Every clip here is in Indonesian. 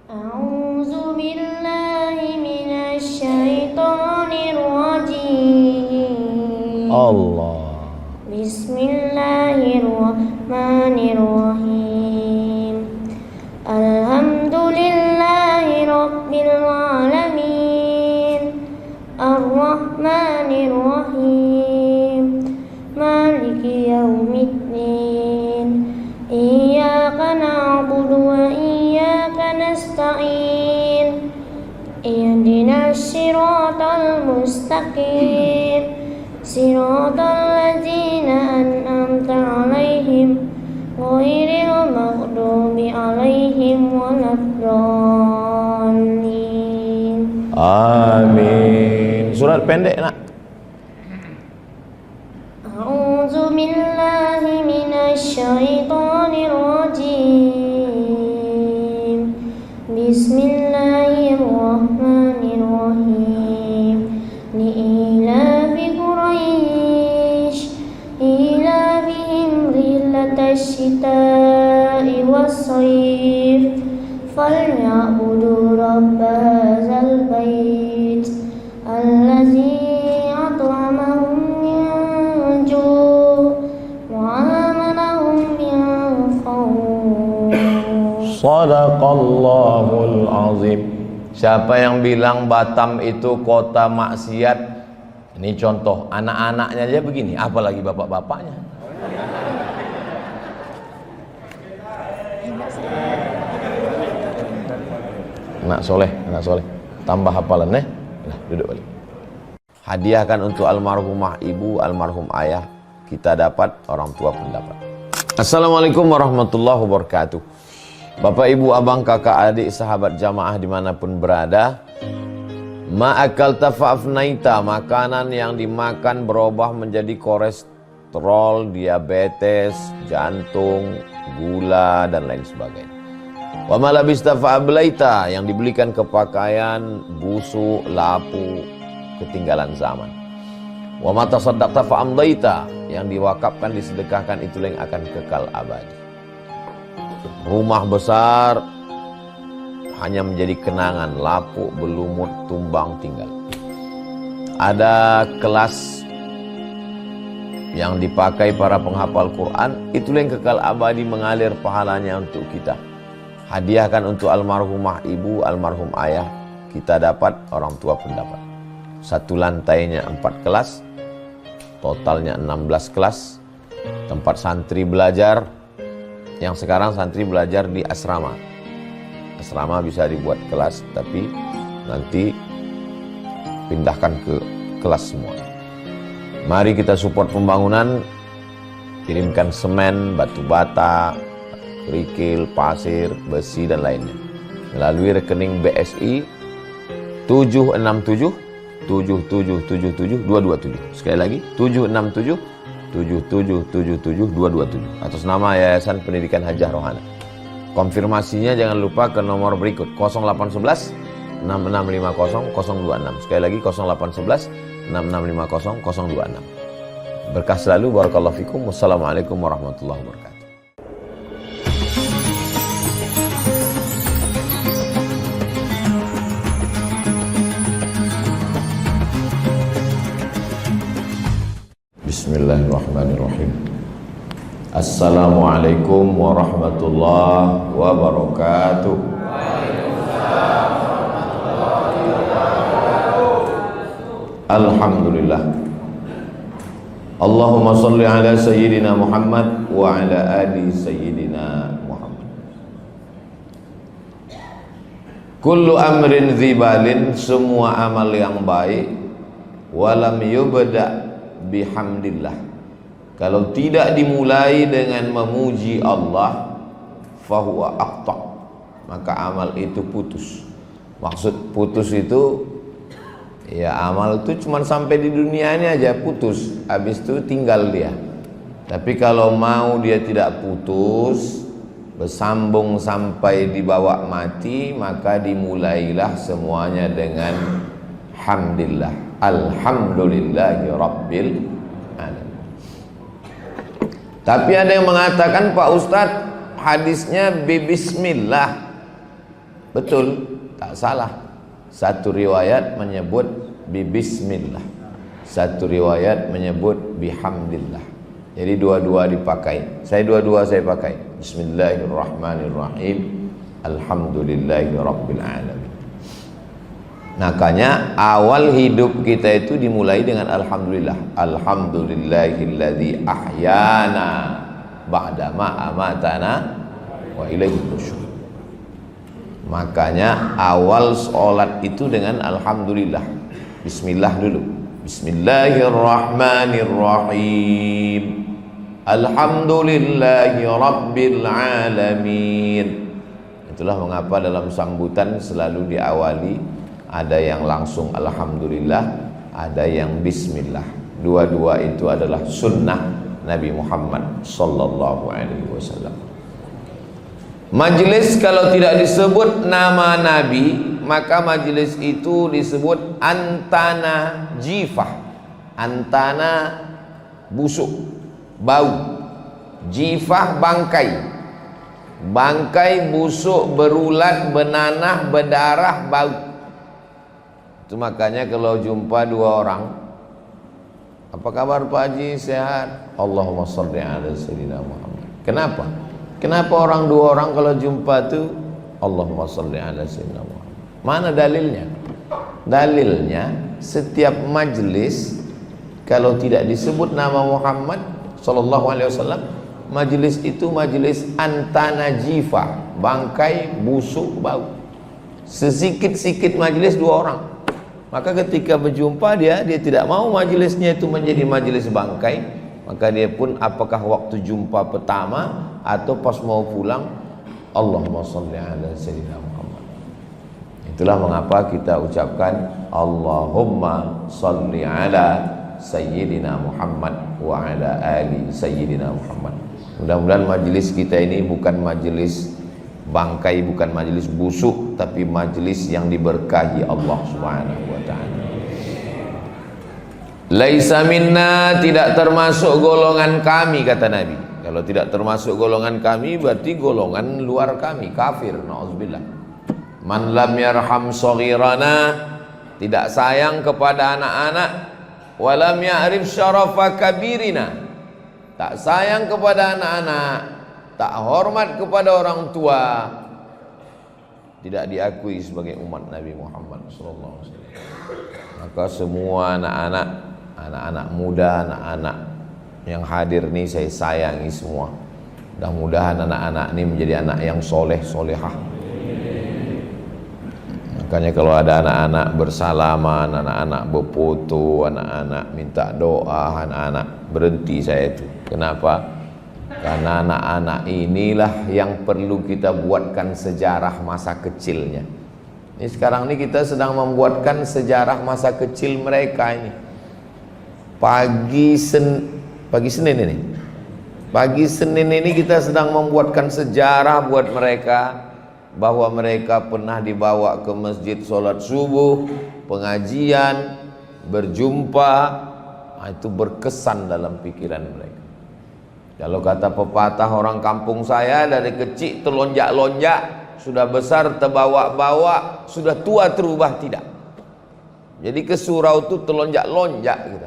أعوذ بالله من الشيطان الرجيم. Allah. بسم الله الرحمن الرحيم. الحمد لله رب العالمين الرحمن الرحيم مالك يوم الدين إياك نعبد وإياك نستعين اهدنا الصراط المستقيم صراط الذين أنعمت عليهم غير المغضوب عليهم ولا الضالين. Amin. Surat pendek nak. A'udzu billahi minasy syaithanir rajim. Bismillahirrahmanirrahim. Li'ilafi Quraisy ilafihim rihlatash syita'i was-sayf falyabudu rabb hadzal bait allazi at'amahum min ju' wa amanahum min khawf. Shadaqallahul azim. Siapa yang bilang Batam itu kota maksiat, ini contoh anak-anaknya aja begini, apalagi bapak-bapaknya. Anak soleh, tambah hafalan Nah, duduk balik. Hadiahkan untuk almarhumah ibu, almarhum ayah, kita dapat, orang tua pun dapat. Assalamualaikum warahmatullahi wabarakatuh. Bapak, ibu, abang, kakak, adik, sahabat jamaah dimanapun berada, ma'akalta fa'afnaita, makanan yang dimakan berubah menjadi kolesterol, diabetes, jantung, gula, dan lain sebagainya. Wa malabista fa'ablaita, yang dibelikan ke pakaian, busuk, lapu, ketinggalan zaman. Wa mata saddaqta fa'amdaita, yang diwakafkan, disedekahkan, itu yang akan kekal abadi. Rumah besar hanya menjadi kenangan, lapuk, berlumut, tumbang, tinggal. Ada kelas yang dipakai para penghafal Quran, itulah yang kekal abadi, mengalir pahalanya untuk kita. Hadiahkan untuk almarhumah ibu, almarhum ayah, kita dapat, orang tua pun dapat. Satu lantainya 4 kelas, totalnya 16 kelas, tempat santri belajar. Yang sekarang santri belajar di asrama. Asrama bisa dibuat kelas, tapi nanti pindahkan ke kelas semua. Mari kita support pembangunan, kirimkan semen, batu bata, kerikil, pasir, besi, dan lainnya melalui rekening BSI 767 7777 227. Sekali lagi 767 7777 227 atas nama Yayasan Pendidikan Hajah Rohana. Konfirmasinya jangan lupa ke nomor berikut 0811 6650 026. Sekali lagi 0811 6650 026. Berkah selalu, barakallahu fikum. Wassalamualaikum warahmatullahi wabarakatuh. Bismillahirrahmanirrahim. Assalamualaikum warahmatullahi wabarakatuh. Alhamdulillah. Allahumma salli ala sayyidina Muhammad wa ala ali sayyidina Muhammad. Kullu amrin dzibalin, semua amal yang baik, walam yubda bihamdillah, kalau tidak dimulai dengan memuji Allah, fahuwa aqta, maka amal itu putus. Maksud putus itu, ya amal itu cuma sampai di dunia ini aja putus, habis itu tinggal dia. Tapi kalau mau dia tidak putus, bersambung sampai dibawa mati, maka dimulailah semuanya dengan hamdillah. Alhamdulillahi Rabbil Alamin. Tapi ada yang mengatakan, Pak Ustadz, hadisnya bismillah. Betul, tak salah. Satu riwayat menyebut bismillah, satu riwayat menyebut bihamdillah. Jadi dua-dua dipakai. Dua-dua saya pakai. Bismillahirrahmanirrahim. Alhamdulillahi rabbil alamin. Makanya awal hidup kita itu dimulai dengan alhamdulillah. Alhamdulillahilladzi ahyana ba'dama amatana wa ilaihi nusyur. Makanya awal sholat itu dengan alhamdulillah. Bismillah dulu. Bismillahirrahmanirrahim. Alhamdulillahi rabbil alamin. Itulah mengapa dalam sambutan selalu diawali ada yang langsung alhamdulillah, ada yang bismillah. Dua-dua itu adalah sunnah Nabi Muhammad sallallahu alaihi wasallam. Majelis kalau tidak disebut nama Nabi, maka majelis itu disebut antana jifah. Antana busuk, bau. Jifah bangkai. Bangkai busuk, berulat, benanah, berdarah, bau. Itu makanya kalau jumpa dua orang, apa kabar Pak Haji, sehat? Allahumma sholli ala sayyidina Muhammad. Kenapa? Kenapa dua orang kalau jumpa tuh Allahumma sholli ala sayyidina Muhammad? Mana dalilnya? Dalilnya setiap majelis kalau tidak disebut nama Muhammad sallallahu alaihi wasallam, majelis itu majelis antana jifa, bangkai busuk bau. Sesikit-sikit majelis dua orang. Maka ketika berjumpa dia tidak mau majelisnya itu menjadi majelis bangkai, maka dia pun apakah waktu jumpa pertama atau pas mau pulang, Allahumma sholli ala sayyidina Muhammad. Itulah mengapa kita ucapkan Allahumma sholli ala sayyidina Muhammad wa ala ali sayyidina Muhammad. Mudah-mudahan majelis kita ini bukan majelis bangkai, bukan majelis busuk, tapi majelis yang diberkahi Allah Subhanahu wa taala. Laisa minna, tidak termasuk golongan kami, kata Nabi. Kalau tidak termasuk golongan kami berarti golongan luar kami, kafir, na'udzubillah. Man lam yarham shaghirana, tidak sayang kepada anak-anak, wa lam ya'rif syarafa kabirina, tak sayang kepada anak-anak, tak hormat kepada orang tua, tidak diakui sebagai umat Nabi Muhammad sallallahu alaihi wasallam. Maka semua anak-anak muda, anak-anak yang hadir nih saya sayangi semua. Mudah-mudahan anak-anak ini menjadi anak yang soleh, solehah. Makanya kalau ada anak-anak bersalaman, anak-anak berfoto, anak-anak minta doa, anak-anak berhenti saya itu. Kenapa? Karena anak-anak inilah yang perlu kita buatkan sejarah masa kecilnya. Ini sekarang ini kita sedang membuatkan sejarah masa kecil mereka ini. Pagi Senin ini kita sedang membuatkan sejarah buat mereka, bahwa mereka pernah dibawa ke masjid sholat subuh, pengajian, berjumpa. Itu berkesan dalam pikiran mereka. Kalau kata pepatah orang kampung saya, dari kecil telonjak-lonjak, sudah besar terbawa-bawa, sudah tua terubah tidak. Jadi ke surau itu telonjak-lonjak kita.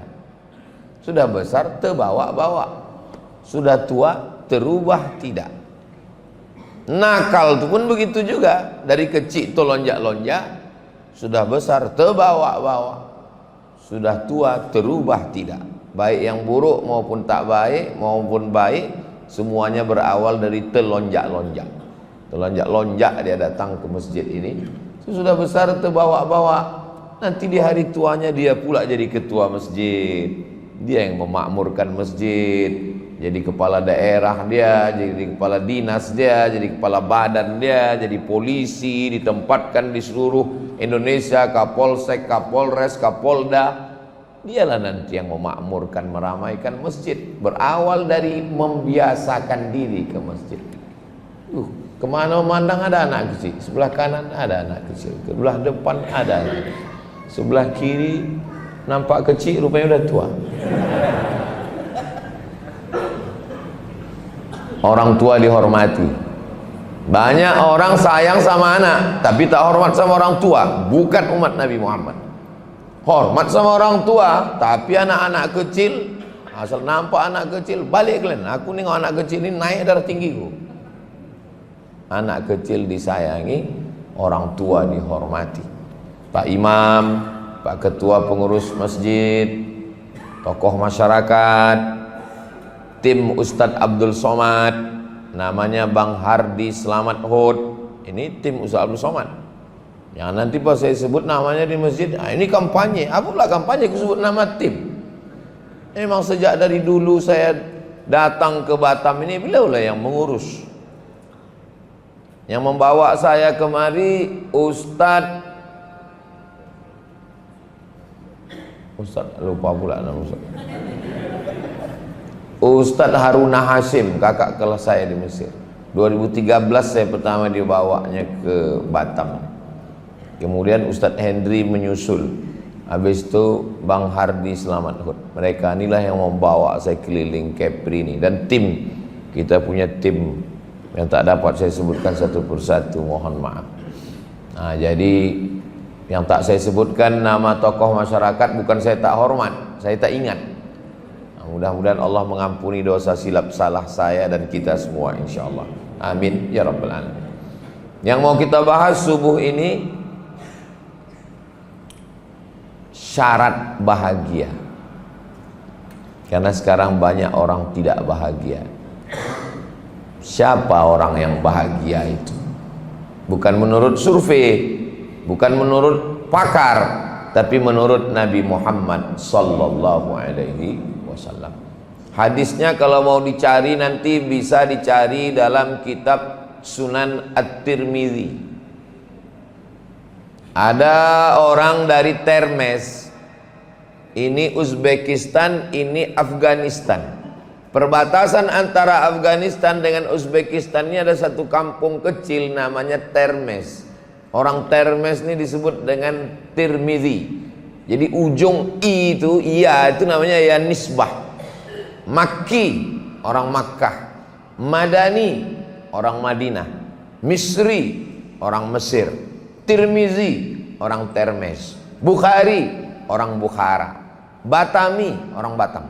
Sudah besar terbawa-bawa, sudah tua terubah tidak. Nakal itu pun begitu juga, dari kecil telonjak-lonjak, sudah besar terbawa-bawa, sudah tua terubah tidak. Baik yang buruk maupun tak baik maupun baik, semuanya berawal dari telonjak-lonjak. Telonjak-lonjak dia datang ke masjid ini, sudah besar terbawa-bawa. Nanti di hari tuanya dia pula jadi ketua masjid, dia yang memakmurkan masjid, jadi kepala daerah dia, jadi kepala dinas dia, jadi kepala badan dia, jadi polisi, ditempatkan di seluruh Indonesia, Kapolsek, Kapolres, Kapolda. Dialah nanti yang memakmurkan, meramaikan masjid. Berawal dari membiasakan diri ke masjid. Kemana memandang ada anak kecil, sebelah kanan ada anak kecil, sebelah depan ada anak kecil, sebelah kiri nampak kecil, rupanya udah tua. Orang tua dihormati, Banyak orang sayang sama anak tapi tak hormat sama orang tua, bukan umat Nabi Muhammad. Hormat sama orang tua tapi anak-anak kecil, asal nampak anak kecil balik kalian. Aku nengok anak kecil ini naik darah tinggiku. Anak kecil disayangi, orang tua dihormati. Pak Imam, Pak Ketua Pengurus Masjid, tokoh masyarakat, tim Ustadz Abdul Somad, namanya Bang Hardi Selamat Hud. Ini tim Ustadz Abdul Somad. Yang nanti pas saya sebut namanya di masjid, ini kampanye. Apalah kampanye aku sebut nama tim. Memang sejak dari dulu saya datang ke Batam ini, beliaulah yang mengurus. Yang membawa saya kemari Ustadz lupa pula nama Ustadz Haruna Hashim, kakak kelas saya di Mesir. 2013 saya pertama dibawanya ke Batam. Kemudian Ustadz Hendri menyusul. Habis itu Bang Hardi Selamat Hud. Mereka inilah yang membawa saya keliling Kepri ini. Dan tim, kita punya tim yang tak dapat saya sebutkan satu persatu, mohon maaf. Nah, jadi yang tak saya sebutkan nama tokoh masyarakat bukan saya tak hormat, saya tak ingat. Nah, mudah-mudahan Allah mengampuni dosa silap salah saya dan kita semua insyaallah. Amin ya rabbal alamin. Yang mau kita bahas subuh ini syarat bahagia. Karena sekarang banyak orang tidak bahagia. Siapa orang yang bahagia itu? Bukan menurut survei, bukan menurut pakar, tapi menurut Nabi Muhammad sallallahu alaihi wasallam. Hadisnya kalau mau dicari nanti bisa dicari dalam kitab Sunan At-Tirmidzi. Ada orang dari Termes, ini Uzbekistan, ini Afghanistan. Perbatasan antara Afghanistan dengan Uzbekistan ini ada satu kampung kecil namanya Termes. Orang Termes ini disebut dengan Tirmidzi. Jadi ujung i itu, iya itu namanya ya nisbah. Makki, orang Makkah. Madani, orang Madinah. Misri, orang Mesir. Tirmizi, orang Termes. Bukhari, orang Bukhara. Batami, orang Batam.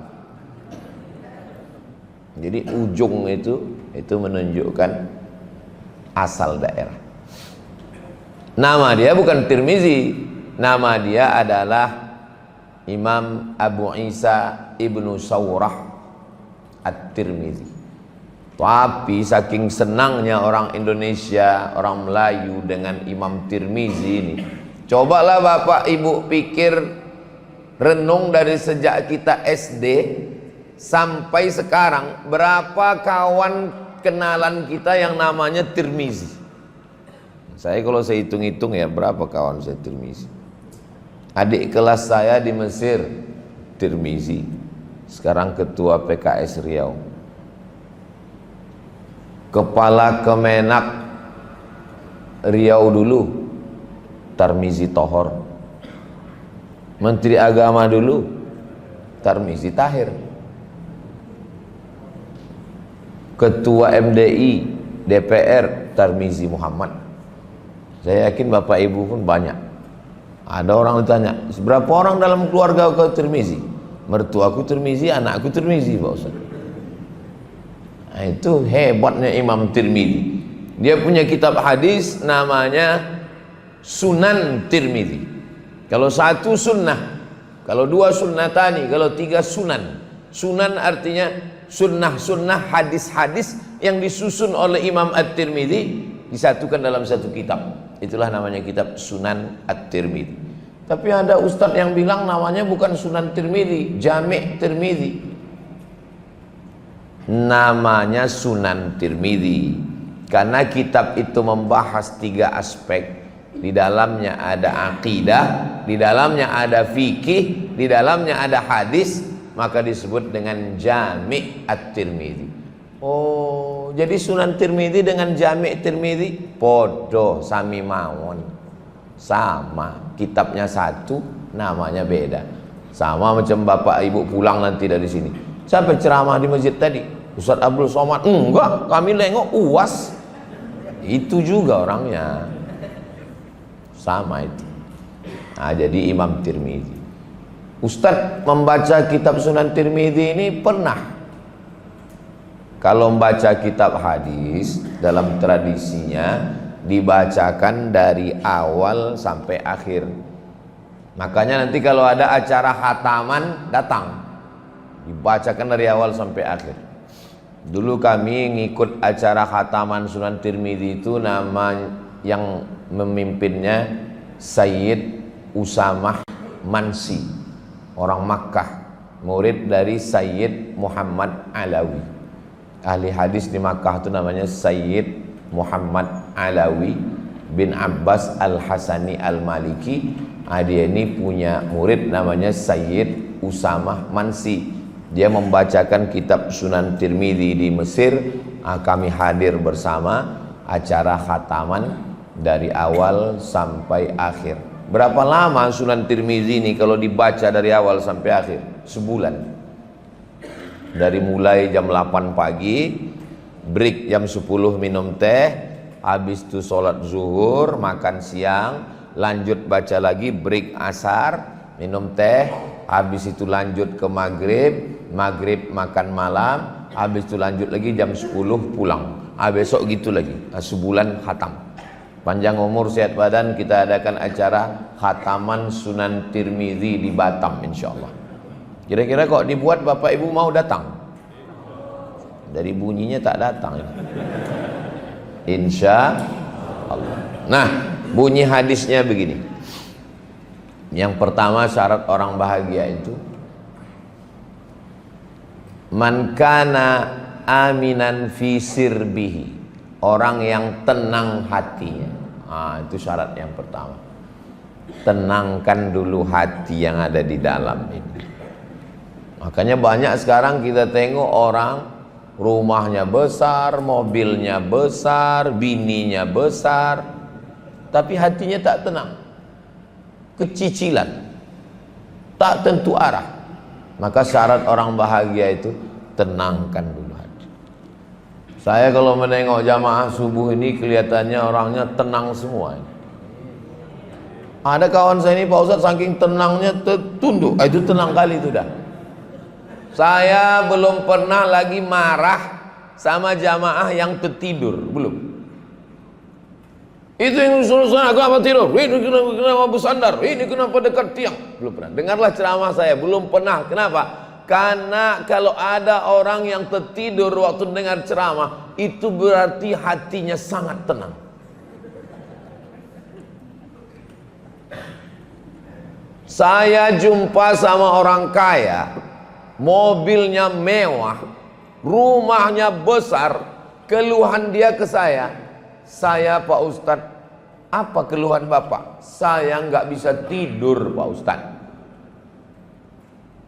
Jadi ujung itu menunjukkan asal daerah. Nama dia bukan Tirmizi, nama dia adalah Imam Abu Isa Ibnu Sawrah At-Tirmidzi. Tapi saking senangnya orang Indonesia, orang Melayu dengan Imam Tirmizi ini, cobalah Bapak Ibu pikir, renung dari sejak kita SD sampai sekarang, berapa kawan kenalan kita yang namanya Tirmizi? Saya kalau saya hitung-hitung ya, berapa kawan saya Tirmizi? Adik kelas saya di Mesir Tirmizi, sekarang ketua PKS Riau. Kepala Kemenak Riau dulu Tarmizi Tohor. Menteri Agama dulu Tarmizi Tahir. Ketua MDI DPR Tarmizi Muhammad. Saya yakin Bapak Ibu pun banyak. Ada orang ditanya, berapa orang dalam keluarga kau Tirmizi? Mertuaku Tirmizi, anakku Tirmizi, Pak Ustaz. Nah, itu hebatnya Imam Tirmizi. Dia punya kitab hadis namanya Sunan Tirmizi. Kalau satu sunnah, kalau dua sunnatani, kalau tiga sunan. Sunan artinya sunnah-sunnah, hadis-hadis yang disusun oleh Imam At-Tirmidzi disatukan dalam satu kitab. Itulah namanya kitab Sunan At-Tirmidzi. Tapi ada ustadz yang bilang namanya bukan Sunan Tirmidzi, Jami' Tirmidzi. Namanya Sunan Tirmidzi karena kitab itu membahas tiga aspek. Di dalamnya ada akidah, di dalamnya ada fikih, di dalamnya ada hadis, maka disebut dengan Jami' At-Tirmidzi. Oh, jadi Sunan Tirmidzi dengan Jami' Tirmidzi podo sami mawon. Sama, kitabnya satu, namanya beda. Sama macam Bapak Ibu pulang nanti dari sini. Siapa ceramah di masjid tadi? Ustadz Abdul Somad? Enggak, kami nengok UAS. Itu juga orangnya sama itu. Nah, jadi Imam Tirmidzi. Ustadz membaca kitab Sunan Tirmidzi ini pernah. Kalau membaca kitab hadis dalam tradisinya dibacakan dari awal sampai akhir. Makanya nanti kalau ada acara khataman datang, dibacakan dari awal sampai akhir. Dulu kami ngikut acara khataman Sunan Tirmidzi itu, nama yang memimpinnya Sayyid Usamah Mansi, orang Makkah, murid dari Sayyid Muhammad Alawi. Ahli hadis di Makkah itu namanya Sayyid Muhammad Alawi bin Abbas Al-Hasani Al-Maliki. Dia ini punya murid namanya Sayyid Usamah Mansi. Dia membacakan kitab Sunan Tirmidzi di Mesir. Kami hadir bersama acara khataman dari awal sampai akhir. Berapa lama Sunan Tirmidzi ini kalau dibaca dari awal sampai akhir? Sebulan. Dari mulai jam 8 pagi, break jam 10 minum teh, habis itu sholat zuhur, makan siang, lanjut baca lagi, break asar, minum teh, habis itu lanjut ke maghrib, maghrib makan malam, habis itu lanjut lagi jam 10 pulang. Besok gitu lagi, sebulan khatam. Panjang umur sehat badan, kita adakan acara khataman Sunan Tirmidzi di Batam insyaallah. Kira-kira kok dibuat Bapak Ibu mau datang? Dari bunyinya tak datang. Insya Allah. Nah, bunyi hadisnya begini. Yang pertama, syarat orang bahagia itu man kana aminan fi sirbihi, orang yang tenang hatinya. Itu syarat yang pertama. Tenangkan dulu hati yang ada di dalam ini. Makanya banyak sekarang kita tengok orang rumahnya besar, mobilnya besar, bininya besar, tapi hatinya tak tenang, kecicilan, tak tentu arah. Maka syarat orang bahagia itu tenangkan dulu hati. Saya kalau menengok jamaah subuh ini kelihatannya orangnya tenang semua. Ada kawan saya ini Pak Ustadz saking tenangnya tertunduk, itu tenang kali itu dah. Saya belum pernah lagi marah sama jamaah yang tertidur, belum. Itu yang usul-usul kenapa tidur, ini kenapa bersandar, ini kenapa dekat tiang, belum pernah. Dengarlah ceramah saya, belum pernah. Kenapa? Karena kalau ada orang yang tertidur waktu dengar ceramah, itu berarti hatinya sangat tenang. Saya jumpa sama orang kaya, mobilnya mewah, rumahnya besar, keluhan dia ke saya Pak Ustadz, apa keluhan Bapak? Saya nggak bisa tidur Pak Ustadz.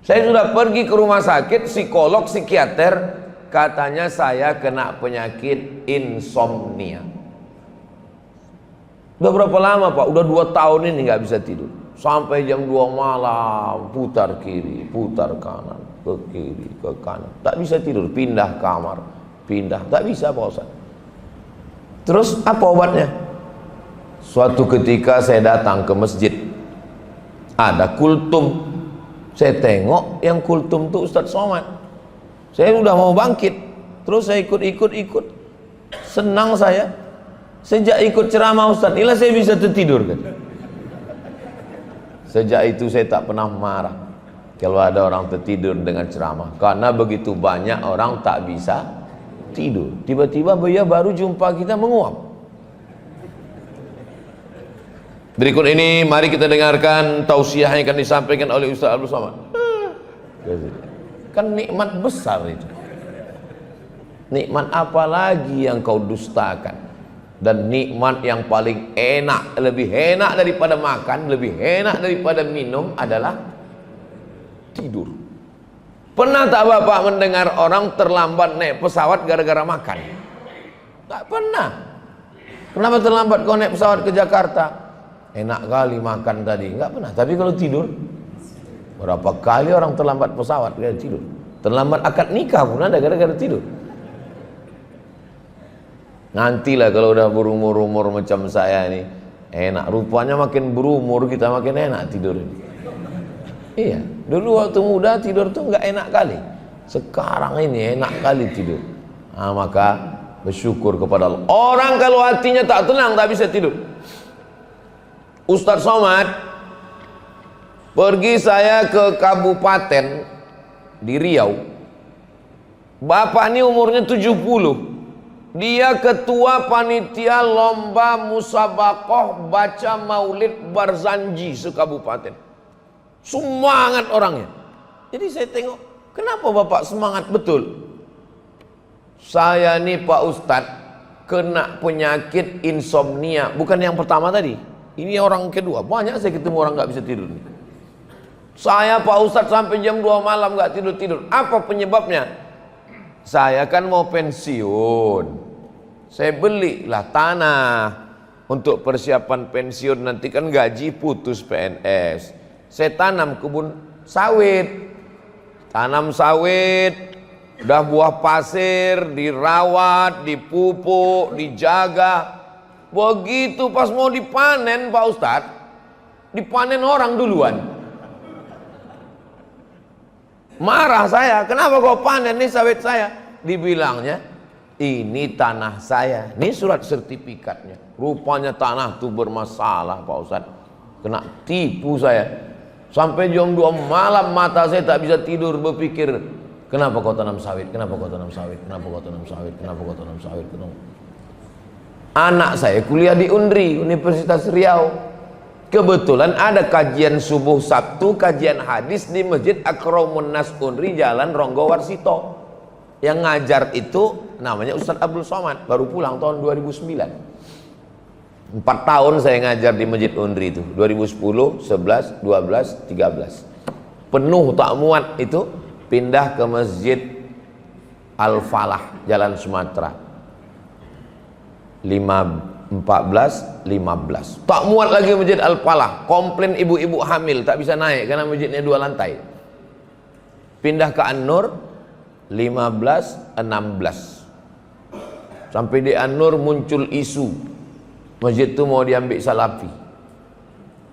Saya sudah pergi ke rumah sakit, psikolog, psikiater, katanya saya kena penyakit insomnia. Udah berapa lama Pak? Udah 2 tahun ini nggak bisa tidur. Sampai jam 2 malam, putar kiri, putar kanan, ke kiri, ke kanan, tak bisa tidur, pindah kamar, pindah, tak bisa Pak Ustadz. Terus apa obatnya? Suatu ketika saya datang ke masjid, ada kultum. Saya tengok yang kultum itu Ustadz Somad. Saya sudah mau bangkit, terus saya ikut, senang saya. Sejak ikut ceramah Ustadz, inilah saya bisa tertidur kan. Sejak itu saya tak pernah marah kalau ada orang tertidur dengan ceramah, karena begitu banyak orang tak bisa tidur. Tiba-tiba dia baru jumpa kita menguap. Berikut ini mari kita dengarkan tausiah yang akan disampaikan oleh Ustaz Abdul Somad. Kan nikmat besar itu. Nikmat apa lagi yang kau dustakan? Dan nikmat yang paling enak, lebih enak daripada makan, lebih enak daripada minum adalah tidur. Pernah tak Bapak mendengar orang terlambat naik pesawat gara-gara makan? Tak pernah. Kenapa terlambat kau naik pesawat ke Jakarta? Enak kali makan tadi. Enggak pernah. Tapi kalau tidur, berapa kali orang terlambat pesawat gara-gara tidur? Terlambat akad nikah pun ada gara-gara tidur. Nantilah kalau udah berumur-umur macam saya ini, enak. Rupanya makin berumur kita makin enak tidur ini. Iya, dulu waktu muda tidur tuh nggak enak kali. Sekarang ini enak kali tidur. Nah, maka bersyukur kepada Allah. Orang kalau hatinya tak tenang tak bisa tidur. Ustadz Somad, pergi saya ke kabupaten di Riau. Bapak ini umurnya 70. Dia ketua panitia lomba musabakoh baca maulid Barzanji sekabupaten. Semangat orangnya. Jadi saya tengok, kenapa Bapak semangat betul? Saya nih Pak Ustadz kena penyakit insomnia. Bukan yang pertama tadi, ini orang kedua. Banyak saya ketemu orang gak bisa tidur nih. Saya Pak Ustadz sampai jam 2 malam gak tidur-tidur. Apa penyebabnya? Saya kan mau pensiun. Saya belilah tanah untuk persiapan pensiun. Nanti kan gaji putus PNS. Saya tanam kebun sawit. Tanam sawit. Udah buah pasir, dirawat, dipupuk, dijaga. Begitu pas mau dipanen Pak Ustadz, dipanen orang duluan. Marah saya, kenapa kau panen nih sawit saya? Dibilangnya, ini tanah saya, ini surat sertifikatnya. Rupanya tanah itu bermasalah Pak Ustadz. Kena tipu saya. Sampai jam 2 malam mata saya tak bisa tidur berpikir, kenapa kau tanam sawit? Kenapa kau tanam sawit? Kenapa kau tanam sawit? Kenapa kau tanam sawit? Kenapa? Anak saya kuliah di UNRI, Universitas Riau. Kebetulan ada kajian subuh Sabtu, kajian hadis di Masjid Akramun Nas UNRI Jalan Ronggo Warsito. Yang ngajar itu namanya Ustadz Abdul Somad, baru pulang tahun 2009. 4 tahun saya ngajar di Masjid UNRI itu, 2010, 11, 12, 13. Penuh tak muat itu, pindah ke Masjid Al-Falah, Jalan Sumatera. 14, 15. Tak muat lagi Masjid Al-Falah. Komplain ibu-ibu hamil tak bisa naik karena masjidnya 2 lantai. Pindah ke An-Nur 15, 16. Sampai di An-Nur muncul isu masjid itu mau diambil Salafi.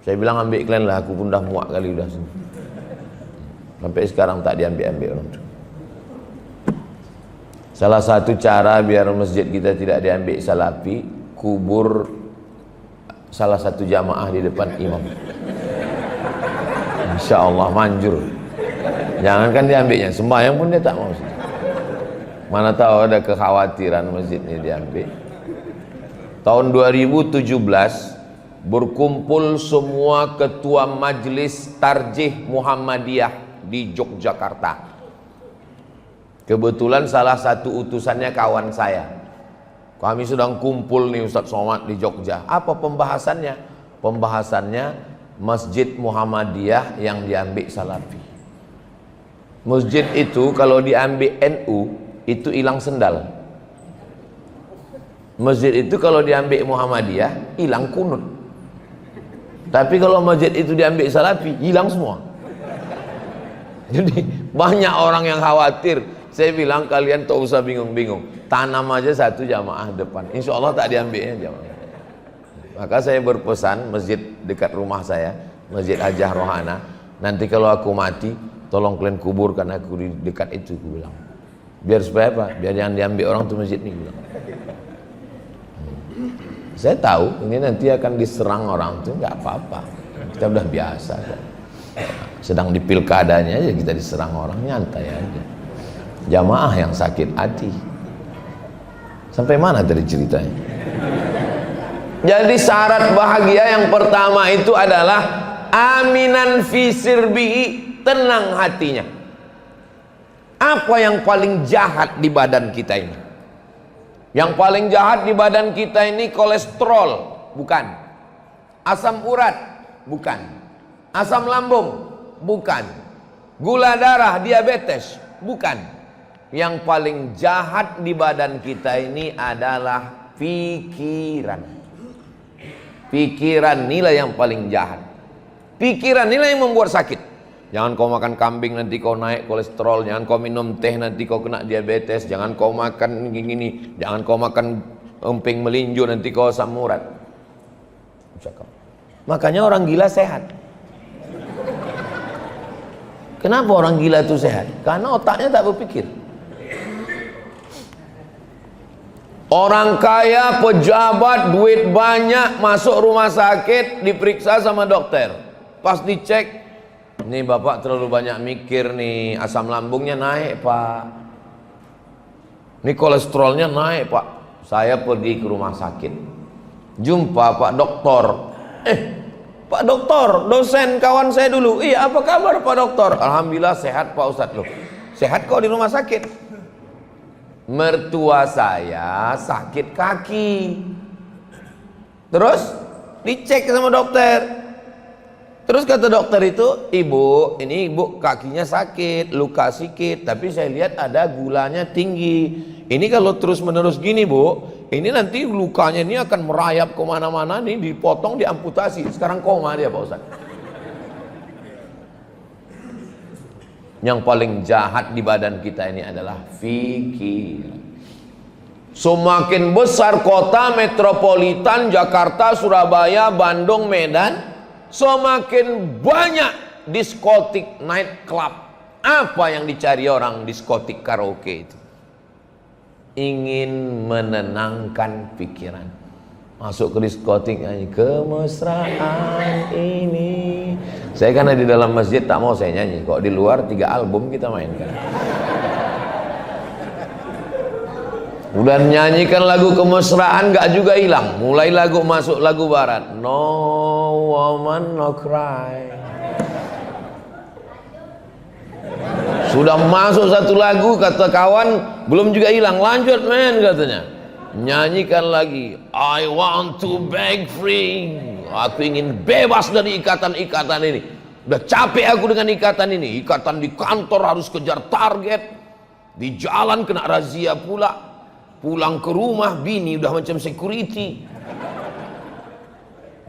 Saya bilang ambil kalian lah, aku pun dah muak kali udah sini. Sampai sekarang tak diambil orang itu. Salah satu cara biar masjid kita tidak diambil Salafi, kubur salah satu jamaah di depan imam. Insya Allah manjur. Jangankan diambilnya, sembahyang pun dia tak mau. Mana tahu ada kekhawatiran masjid ini diambil. Tahun 2017 berkumpul semua ketua majelis tarjih Muhammadiyah di Yogyakarta. Kebetulan salah satu utusannya kawan saya. Kami sedang kumpul nih Ustadz Somad di Jogja. Apa pembahasannya? Pembahasannya Masjid Muhammadiyah yang diambil Salafi. Masjid itu kalau diambil NU itu hilang sendal. Masjid itu kalau diambil Muhammadiyah hilang kunut. Tapi kalau masjid itu diambil Salafi hilang semua. Jadi banyak orang yang khawatir. Saya bilang kalian tak usah bingung-bingung, tanam aja satu jamaah depan, insya Allah tak diambilnya jamaah. Maka saya berpesan masjid dekat rumah saya, Masjid Hajah Rohana, nanti kalau aku mati tolong kalian kuburkan aku di dekat itu, aku bilang. Biar supaya apa? Biar jangan diambil orang tuh masjid ini, bilang. Saya tahu ini nanti akan diserang orang tuh, nggak apa-apa, kita udah biasa kok. Sedang di pilkadanya aja kita diserang orang, nyantai aja. Jamaah yang sakit hati. Sampai mana tadi ceritanya? Jadi syarat bahagia yang pertama itu adalah aminan fi sirbihi, tenang hatinya. Apa yang paling jahat di badan kita ini? Yang paling jahat di badan kita ini kolesterol, bukan. Asam urat, bukan. Asam lambung, bukan. Gula darah, diabetes, bukan. Yang paling jahat di badan kita ini adalah pikiran. Pikiran inilah yang paling jahat. Pikiran inilah yang membuat sakit. Jangan kau makan kambing nanti kau naik kolesterol. Jangan kau minum teh nanti kau kena diabetes. Jangan kau makan gini. Jangan kau makan emping melinjo nanti kau asam urat. Cakap. Makanya orang gila sehat. Kenapa orang gila itu sehat? Karena otaknya tak berpikir. Orang kaya, pejabat, duit banyak, masuk rumah sakit, diperiksa sama dokter. Pas dicek, nih bapak terlalu banyak mikir nih, asam lambungnya naik pak, nih kolesterolnya naik pak. Saya pergi ke rumah sakit, jumpa pak doktor. Pak doktor, dosen kawan saya dulu. Iya, apa kabar pak doktor? Alhamdulillah sehat pak ustadz. Loh, sehat kok di rumah sakit? Mertua saya sakit kaki, terus dicek sama dokter. Terus kata dokter itu, ibu, ini ibu kakinya sakit, luka sedikit, tapi saya lihat ada gulanya tinggi. Ini kalau terus menerus gini bu, ini nanti lukanya ini akan merayap kemana-mana, nih dipotong, diamputasi. Sekarang koma dia pak ustadz. Yang paling jahat di badan kita ini adalah fikir. Semakin besar kota metropolitan, Jakarta, Surabaya, Bandung, Medan, semakin banyak diskotik, night club. Apa yang dicari orang diskotik karaoke itu? Ingin menenangkan pikiran. Masuk ke diskotik nyanyi kemesraan ini. Saya karena di dalam masjid tak mau saya nyanyi. Kok di luar 3 album kita mainkan. Udah nyanyikan lagu kemesraan gak juga hilang. Mulai lagu masuk lagu barat. No woman no cry. Sudah masuk satu lagu kata kawan belum juga hilang. Lanjut men katanya. Nyanyikan lagi. I want to break free. Aku ingin bebas dari ikatan-ikatan ini. Udah capek aku dengan ikatan ini. Ikatan di kantor harus kejar target. Di jalan kena razia pula. Pulang ke rumah bini udah macam security.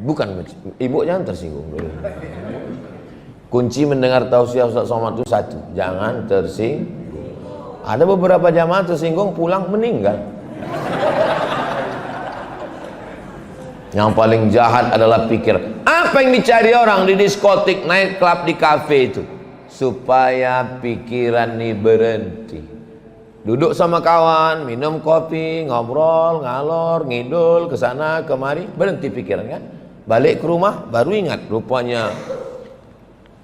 Bukan, ibu jangan tersinggung dulu. Kunci mendengar tausiah Ustaz Somad itu satu, jangan tersinggung. Ada beberapa jamaah tersinggung pulang meninggal. Yang paling jahat adalah pikir. Apa yang dicari orang di diskotik, night club, di kafe itu? Supaya pikiran ini berhenti. Duduk sama kawan, minum kopi, ngobrol, ngalor, ngidul, kesana kemari, berhenti pikiran kan? Balik ke rumah, baru ingat rupanya.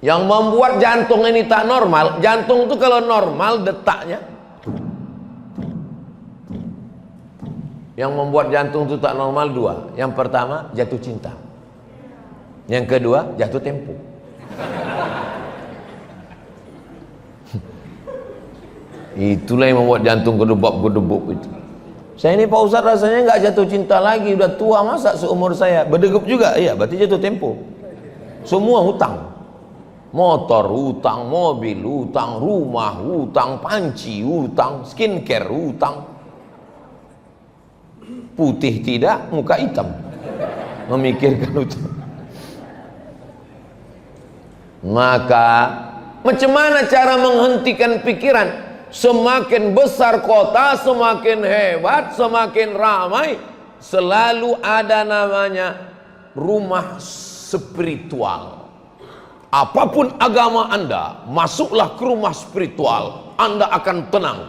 Yang membuat jantung ini tak normal, jantung itu kalau normal detaknya. Yang membuat jantung itu tak normal 2. Yang pertama, jatuh cinta. Yang kedua, jatuh tempo. Itulah yang membuat jantung gedebuk itu. Saya ini Pak Ustadz rasanya nggak jatuh cinta lagi, udah tua masa seumur saya. Berdegup juga, iya berarti jatuh tempo. Semua hutang. Motor hutang, mobil hutang, rumah hutang, panci hutang, skincare hutang. Putih tidak, muka hitam. Memikirkan hutang. Maka macam mana cara menghentikan pikiran? Semakin besar kota, semakin hebat, semakin ramai, selalu ada namanya rumah spiritual. Apapun agama Anda, masuklah ke rumah spiritual, Anda akan tenang.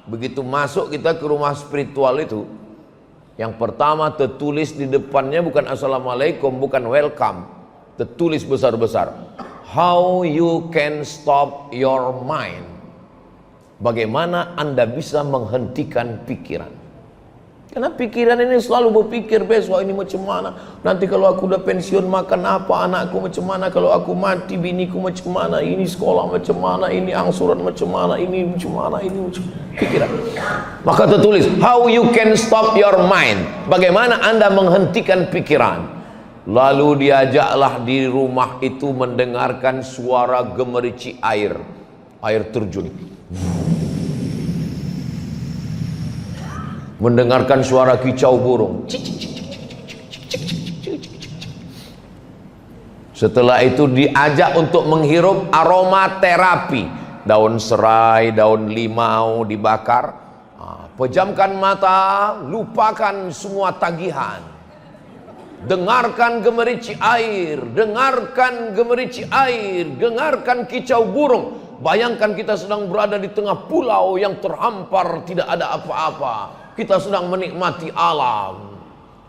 Begitu masuk kita ke rumah spiritual itu, yang pertama tertulis di depannya bukan assalamualaikum, bukan welcome, tertulis besar-besar, how you can stop your mind. Bagaimana Anda bisa menghentikan pikiran? Karena pikiran ini selalu berpikir besok ini macam mana, nanti kalau aku udah pensiun makan apa, anakku macam mana, kalau aku mati biniku macam mana, ini sekolah macam mana, ini angsuran macam mana, ini macam mana, ini macam pikiran. Maka tertulis how you can stop your mind. Bagaimana Anda menghentikan pikiran? Lalu diajaklah di rumah itu mendengarkan suara gemericik air terjun. Mendengarkan suara kicau burung. Setelah itu diajak untuk menghirup aromaterapi. Daun serai, daun limau dibakar, Pejamkan mata, lupakan semua tagihan. Dengarkan gemerici air, dengarkan gemerici air, dengarkan kicau burung. Bayangkan kita sedang berada di tengah pulau yang terhampar, tidak ada apa-apa. Kita sedang menikmati alam.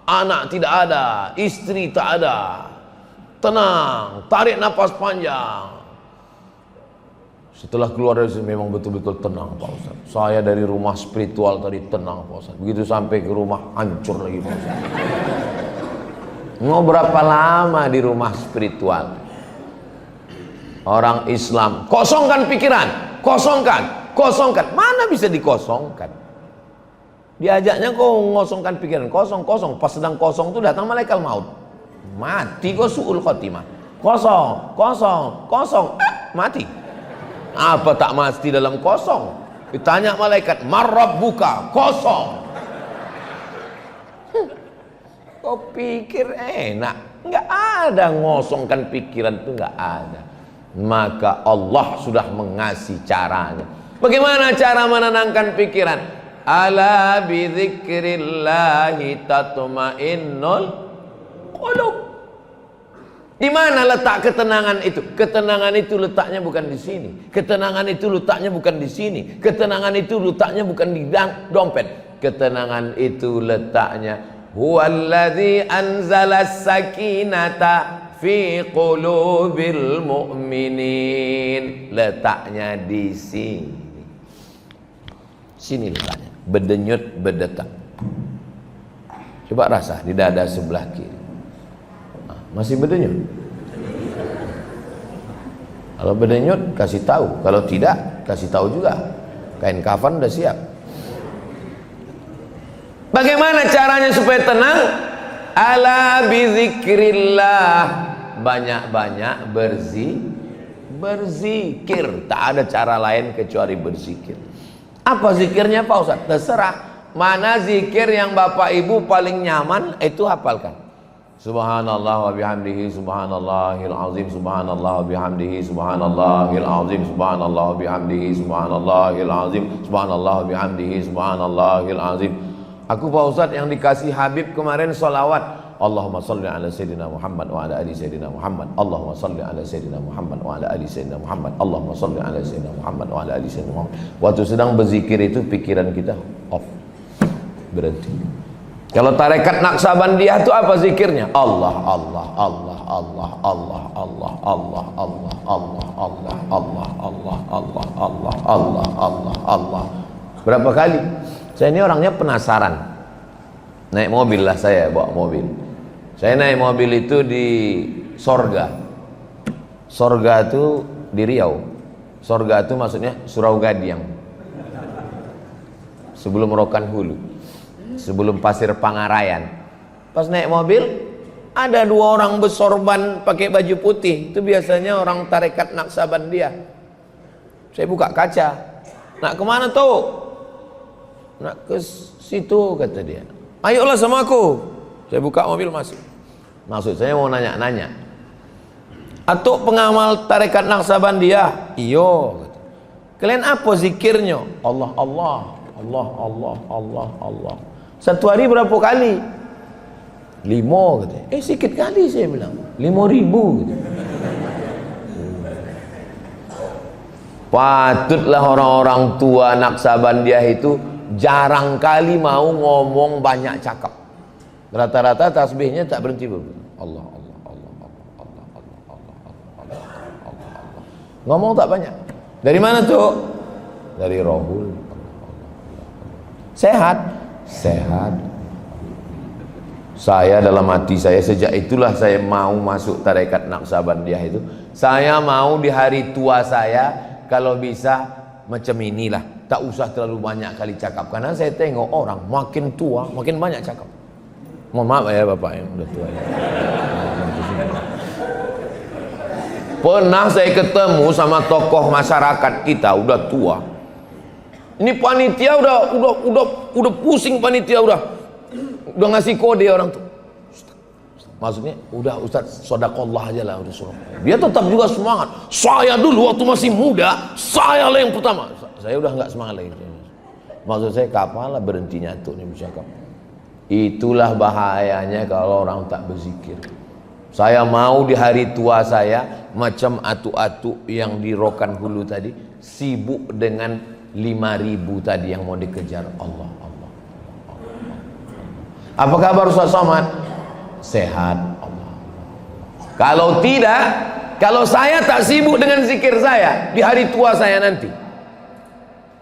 Anak tidak ada, istri tak ada. Tenang, tarik nafas panjang. Setelah keluar dari sini memang betul-betul tenang Pak Ustaz. Saya dari rumah spiritual tadi tenang Pak Ustaz. Begitu sampai ke rumah hancur lagi Pak Ustaz. Mau berapa lama di rumah spiritual? Orang Islam, kosongkan pikiran, kosongkan. Mana bisa dikosongkan? Diajaknya kok ngosongkan pikiran, kosong. Pas sedang kosong itu datang malaikat maut. Mati kok su'ul khotimah. Kosong. Mati. Apa tak mati dalam kosong? Ditanya malaikat, marrabbuka, kosong. Kau pikir enak? Enggak ada ngosongkan pikiran itu, enggak ada. Maka Allah sudah mengasih caranya. Bagaimana cara menenangkan pikiran? Ala bidzikrillahi tatmainnul qulub. Di mana letak ketenangan itu? Ketenangan itu letaknya bukan di sini. Ketenangan itu letaknya bukan di sini. Ketenangan itu letaknya bukan di dompet. Ketenangan itu letaknya huwallazi anzalas sakinata fi qulubil mu'minin. Letaknya di sini. Sini letaknya. Berdenyut berdetak. Coba rasa di dada sebelah kiri. Masih berdenyut? Kalau berdenyut kasih tahu, kalau tidak kasih tahu juga. Kain kafan udah siap. Bagaimana caranya supaya tenang? Ala bizikrillah. Banyak-banyak berzikir. Tak ada cara lain kecuali berzikir. Apa zikirnya Pak Ustaz? Terserah. Mana zikir yang Bapak Ibu paling nyaman, itu hafalkan. Subhanallah wa bihamdihi subhanallahil azim, subhanallah wa bihamdihi subhanallahil azim, subhanallah wa bihamdihi subhanallahil azim, subhanallah wa bihamdihi subhanallahil azim. Aku Pak Ustaz yang dikasih Habib kemarin sholawat, Allahumma salli ala Sayyidina Muhammad wa ala ali Sayyidina Muhammad, Allahumma salli ala Sayyidina Muhammad wa ala ali Sayyidina Muhammad, Allahumma salli ala Sayyidina Muhammad wa ala ali Sayyidina Muhammad. Waktu sedang berzikir itu pikiran kita off, berhenti. Kalau tarekat Naqsabandiyah itu apa zikirnya? Allah, Allah, Allah, Allah, Allah, Allah, Allah, Allah, Allah, Allah, Allah, Allah, Allah, Allah, Allah, Allah, Allah. Berapa kali? Saya ini orangnya penasaran. Naik mobil lah, saya bawa mobil. Saya naik mobil itu di Sorga. Sorga itu di Riau. Sorga itu maksudnya Surau Gadiang. Sebelum Rokan Hulu, sebelum Pasir Pangarayan. Pas naik mobil, ada dua orang bersorban pakai baju putih. Itu biasanya orang tarekat Naqsabandiyah. Saya buka kaca. Nak kemana tuh? Nak ke situ, kata dia. Ayolah sama aku. Saya buka mobil masuk. Maksud saya mau nanya-nanya. Atuk pengamal tarekat Naqsabandiyah? Iyo. Kalian apa zikirnya? Allah, Allah, Allah, Allah, Allah, Allah. Satu hari berapa kali? 5 katanya. Sikit kali saya bilang. 5.000 gitu. Patutlah orang-orang tua Naqsabandiyah itu jarang kali mau ngomong, banyak cakap. Rata-rata tasbihnya tak berhenti. Allah, Allah, Allah, Allah, Allah, Allah, Allah, Allah, Allah, Allah. Ngomong tak banyak. Dari mana tuh? Dari Rohul. Sehat? Sehat. Saya dalam hati saya, sejak itulah saya mau masuk tarekat Naqsabandiyah itu. Saya mau di hari tua saya kalau bisa macam inilah, tak usah terlalu banyak kali cakap. Karena saya tengok orang makin tua makin banyak cakap. Mohon maaf ya Bapak yang udah tua ya. Pernah saya ketemu sama tokoh masyarakat kita udah tua. Ini panitia udah pusing, panitia udah ngasih kode orang tuh. Maksudnya udah Ustaz sodakallah aja lah, udah suruh. Dia tetap juga semangat. Saya dulu waktu masih muda, saya lah yang pertama. Saya udah nggak semangat lagi. Maksud saya kapalah berhentinya tuh nih bercakap. Itulah bahayanya kalau orang tak berzikir. Saya mau di hari tua saya macam atu-atu yang di Rokan Hulu tadi, sibuk dengan 5.000 tadi yang mau dikejar. Allah. Apa kabar Ustaz Somad? Sehat. Allah. Kalau tidak, kalau saya tak sibuk dengan zikir saya di hari tua saya nanti.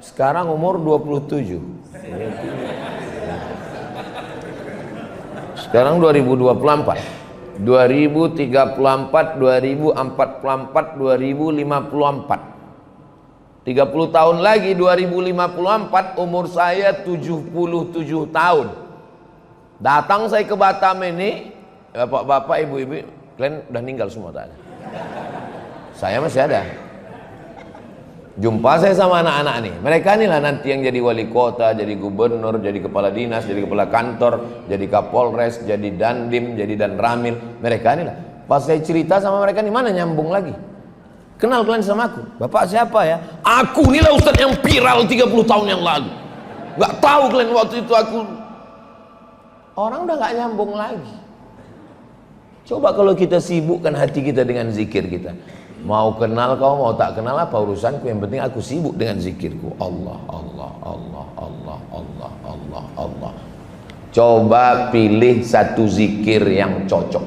Sekarang umur 27. Sekarang 2024. 2034, 2044, 2054. 30 tahun lagi 2054 umur saya 77 tahun. Datang saya ke Batam ini, bapak-bapak, ibu-ibu, kalian udah meninggal semua tak ada. Saya masih ada. Jumpa saya sama anak-anak nih. Mereka inilah nanti yang jadi wali kota, jadi gubernur, jadi kepala dinas, jadi kepala kantor, jadi kapolres, jadi dandim, jadi danramil. Mereka inilah. Pas saya cerita sama mereka nih, mana nyambung lagi? Kenal kalian sama aku? Bapak siapa ya? Aku inilah Ustadz yang viral 30 tahun yang lalu. Gak tahu kalian waktu itu aku. Orang udah gak nyambung lagi. Coba kalau kita sibukkan hati kita dengan zikir kita. Mau kenal kau, mau tak kenal apa urusanku, yang penting aku sibuk dengan zikirku. Allah, Allah, Allah, Allah, Allah, Allah, Allah. Coba pilih satu zikir yang cocok.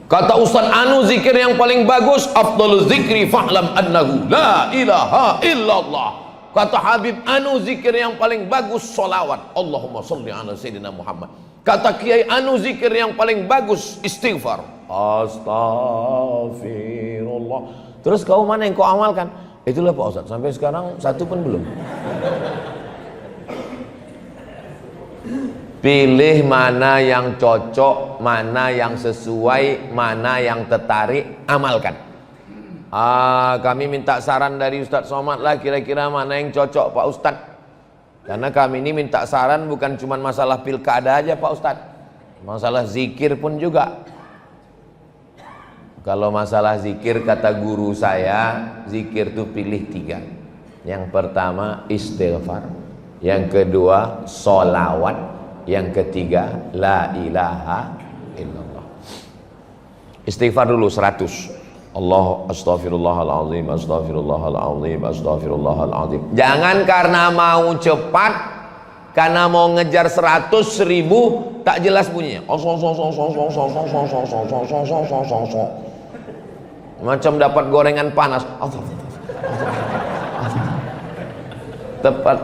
Kata Ustaz Anu, zikir yang paling bagus, afdalul zikri fa'lam annahu la ilaha illallah. Kata Habib Anu, zikir yang paling bagus solawat, Allahumma salli ala Sayyidina Muhammad. Kata Kiai Anu, zikir yang paling bagus istighfar, astaghfirullah. Terus kau mana yang kau amalkan? Itulah Pak Ustaz, sampai sekarang satu pun belum. Pilih mana yang cocok, mana yang sesuai, mana yang tertarik, amalkan. Kami minta saran dari Ustadz Somad lah, kira-kira mana yang cocok Pak Ustadz. Karena kami ini minta saran bukan cuma masalah pilkada aja Pak Ustadz, masalah zikir pun juga. Kalau masalah zikir, kata guru saya, zikir itu pilih 3. Yang pertama istighfar, yang kedua sholawat, yang ketiga la ilaha illallah. Istighfar dulu 100. Allah astaghfirullahaladzim, astaghfirullahaladzim, astaghfirullahaladzim. Jangan karena mau cepat, karena mau ngejar 100.000 tak jelas bunyinya. Macam dapat gorengan panas.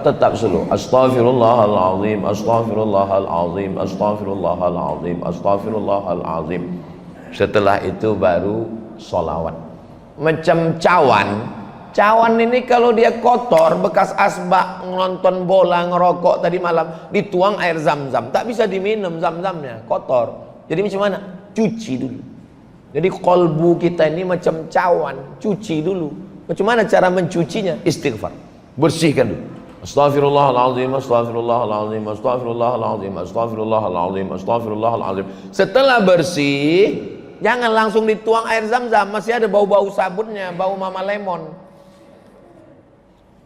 Tetap slow. Astaghfirullahaladzim, astaghfirullahaladzim, astaghfirullahaladzim, astaghfirullahaladzim. Setelah itu baru sholawat. Macam cawan ini kalau dia kotor, bekas asbak, nonton bola, ngerokok tadi malam, dituang air zam-zam, tak bisa diminum zam-zamnya, kotor. Jadi macam mana? Cuci dulu. Jadi kolbu kita ini macam cawan, cuci dulu. Macam mana cara mencucinya? Istighfar, bersihkan dulu. Astaghfirullahaladzim, astaghfirullahaladzim, astaghfirullahaladzim, astaghfirullahaladzim, astaghfirullahaladzim. Setelah bersih, jangan langsung dituang air zam-zam, masih ada bau-bau sabunnya, bau mama lemon.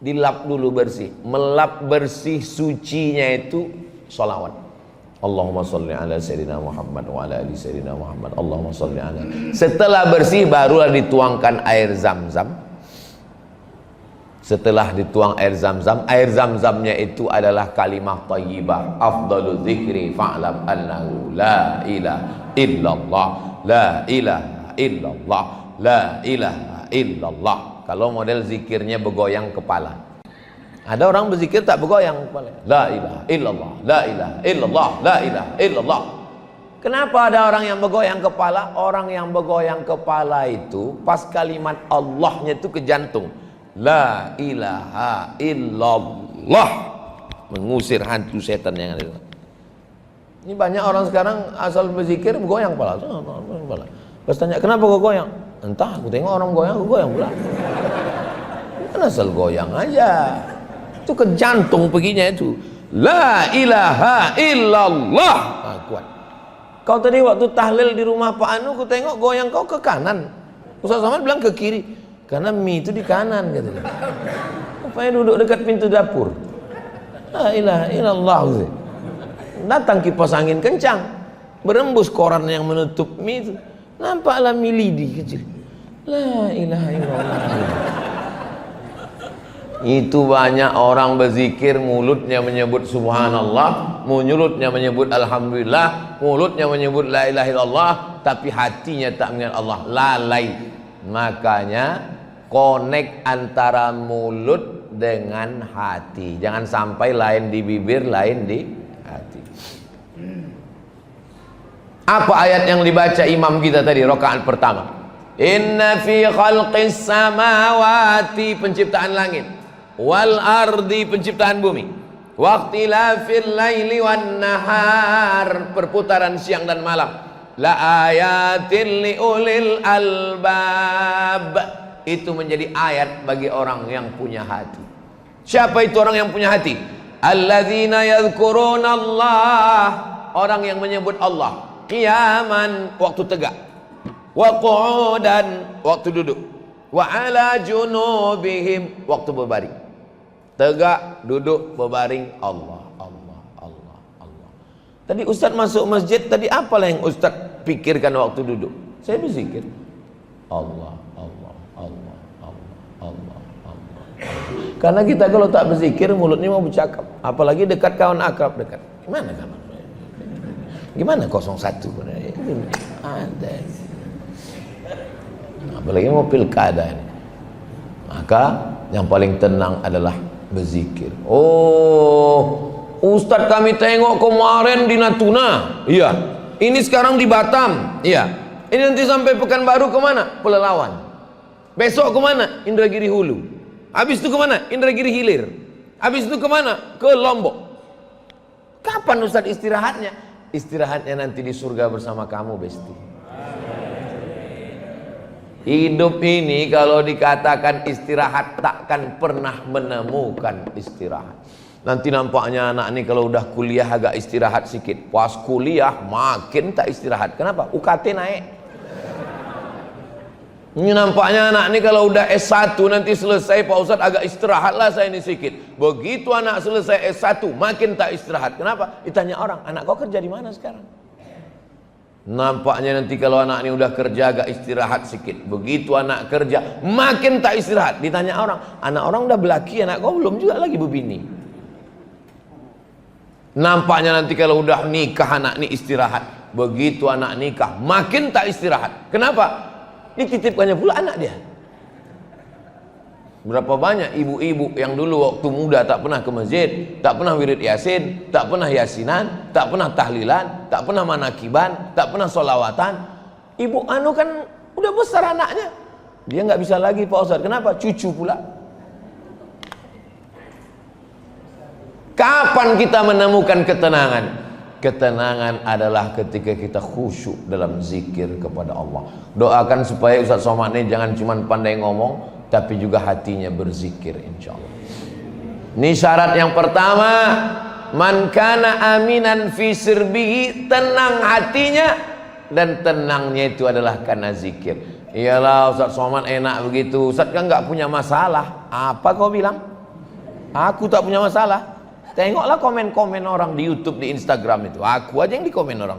Dilap dulu bersih. Melap bersih sucinya itu sholawat. Allahumma sholli ala Sayyidina Muhammad wa ala ali Sayyidina Muhammad. Allahumma sholli ala. Setelah bersih barulah dituangkan air zam-zam. Setelah dituang air zam-zamnya itu adalah kalimah thayyibah. Afdalul dzikri fa'lam annahu la ilaha illallah, la ilaha illallah, la ilaha illallah. Kalau model zikirnya bergoyang kepala. Ada orang berzikir tak bergoyang kepala. La ilaha illallah, la ilaha illallah, la ilaha illallah. Kenapa ada orang yang bergoyang kepala? Orang yang bergoyang kepala itu pas kalimat Allahnya itu ke jantung. La ilaha illallah, mengusir hantu setan yang ada. Ini banyak orang sekarang asal berzikir bergoyang kepala. Pas tanya kenapa kau goyang? Entah, aku tengok orang goyang, aku goyang pula. Bukan asal goyang aja, itu ke jantung perginya itu. La ilaha illallah. Kuat. Kau tadi waktu tahlil di rumah Pak Anu, aku tengok goyang kau ke kanan. Ustaz Somad bilang ke kiri. Karena mie itu di kanan katanya. Rupanya duduk dekat pintu dapur. La ilaha illallah. Datang kipas angin kencang, berembus koran yang menutup mie itu. Nampaklah mie lidi kecil. La ilaha illallah. Itu banyak orang berzikir, mulutnya menyebut subhanallah, mulutnya menyebut alhamdulillah, mulutnya menyebut la ilaha illallah, tapi hatinya tak mengingat Allah, lalai. Makanya connect antara mulut dengan hati. Jangan sampai lain di bibir, lain di hati. Apa ayat yang dibaca imam kita tadi rakaat pertama? Inna fi khalqis samawati, penciptaan langit, wal ardi, penciptaan bumi, waqtilafil laili wan nahar, perputaran siang dan malam, la ayatin liulil albab, itu menjadi ayat bagi orang yang punya hati. Siapa itu orang yang punya hati? Alladzina yadhkuruna Allah, orang yang menyebut Allah qiyaman, waktu tegak, wa qu'udan, waktu duduk, wa ala junubihim, waktu berbaring. Tegak, duduk, berbaring, Allah, Allah, Allah, Allah. Tadi Ustaz masuk masjid, tadi apalah yang Ustaz pikirkan waktu duduk? Saya berzikir Allah, Allah, Allah, Allah, Allah, Allah. Karena kita kalau tak berzikir, mulutnya mau bercakap. Apalagi dekat kawan akrab dekat. Gimana kawan? Gimana 01? Ada. Apalagi mau pilkada ini. Maka yang paling tenang adalah berzikir. Oh, Ustadz kami tengok kemarin di Natuna. Iya. Ini sekarang di Batam. Iya. Ini nanti sampai Pekanbaru kemana? Pelelawan. Besok kemana? Indragiri Hulu. Habis itu kemana? Indragiri Hilir. Habis itu kemana? Ke Lombok. Kapan Ustadz istirahatnya? Istirahatnya nanti di surga bersama kamu, Besti. Hidup ini kalau dikatakan istirahat, takkan pernah menemukan istirahat. Nanti nampaknya anak ini kalau udah kuliah agak istirahat sedikit. Pas kuliah makin tak istirahat. Kenapa? UKT naik. Ini nampaknya anak ini kalau udah S1 nanti selesai, Pak Ustadz agak istirahatlah saya ini sedikit. Begitu anak selesai S1 makin tak istirahat. Kenapa? Ditanya orang, anak kau kerja di mana sekarang? Nampaknya nanti kalau anak ini udah kerja agak istirahat sedikit. Begitu anak kerja makin tak istirahat. Ditanya orang, anak orang udah belaki, anak kau belum juga lagi berbini. Nampaknya nanti kalau udah nikah anak ini istirahat. Begitu anak nikah makin tak istirahat. Kenapa? Dititipkannya pula anak dia. Berapa banyak ibu-ibu yang dulu waktu muda tak pernah ke masjid, tak pernah wirid yasin, tak pernah yasinan, tak pernah tahlilan, tak pernah manakiban, tak pernah solawatan. Ibu anu kan udah besar anaknya, dia nggak bisa lagi Pak Ustadz. Kenapa? Cucu pula. Kapan kita menemukan ketenangan? Ketenangan adalah ketika kita khusyuk dalam zikir kepada Allah. Doakan supaya Ustaz Somad ini jangan cuma pandai ngomong, tapi juga hatinya berzikir, insya Allah. Ini syarat yang pertama. Man kana aminan fi sirbihi, tenang hatinya, dan tenangnya itu adalah karena zikir. Iyalah Ustaz Somad enak begitu, Ustaz kan nggak punya masalah. Apa kau bilang? Aku tak punya masalah. Tengoklah komen-komen orang di YouTube, di Instagram itu. Aku aja yang dikomen orang.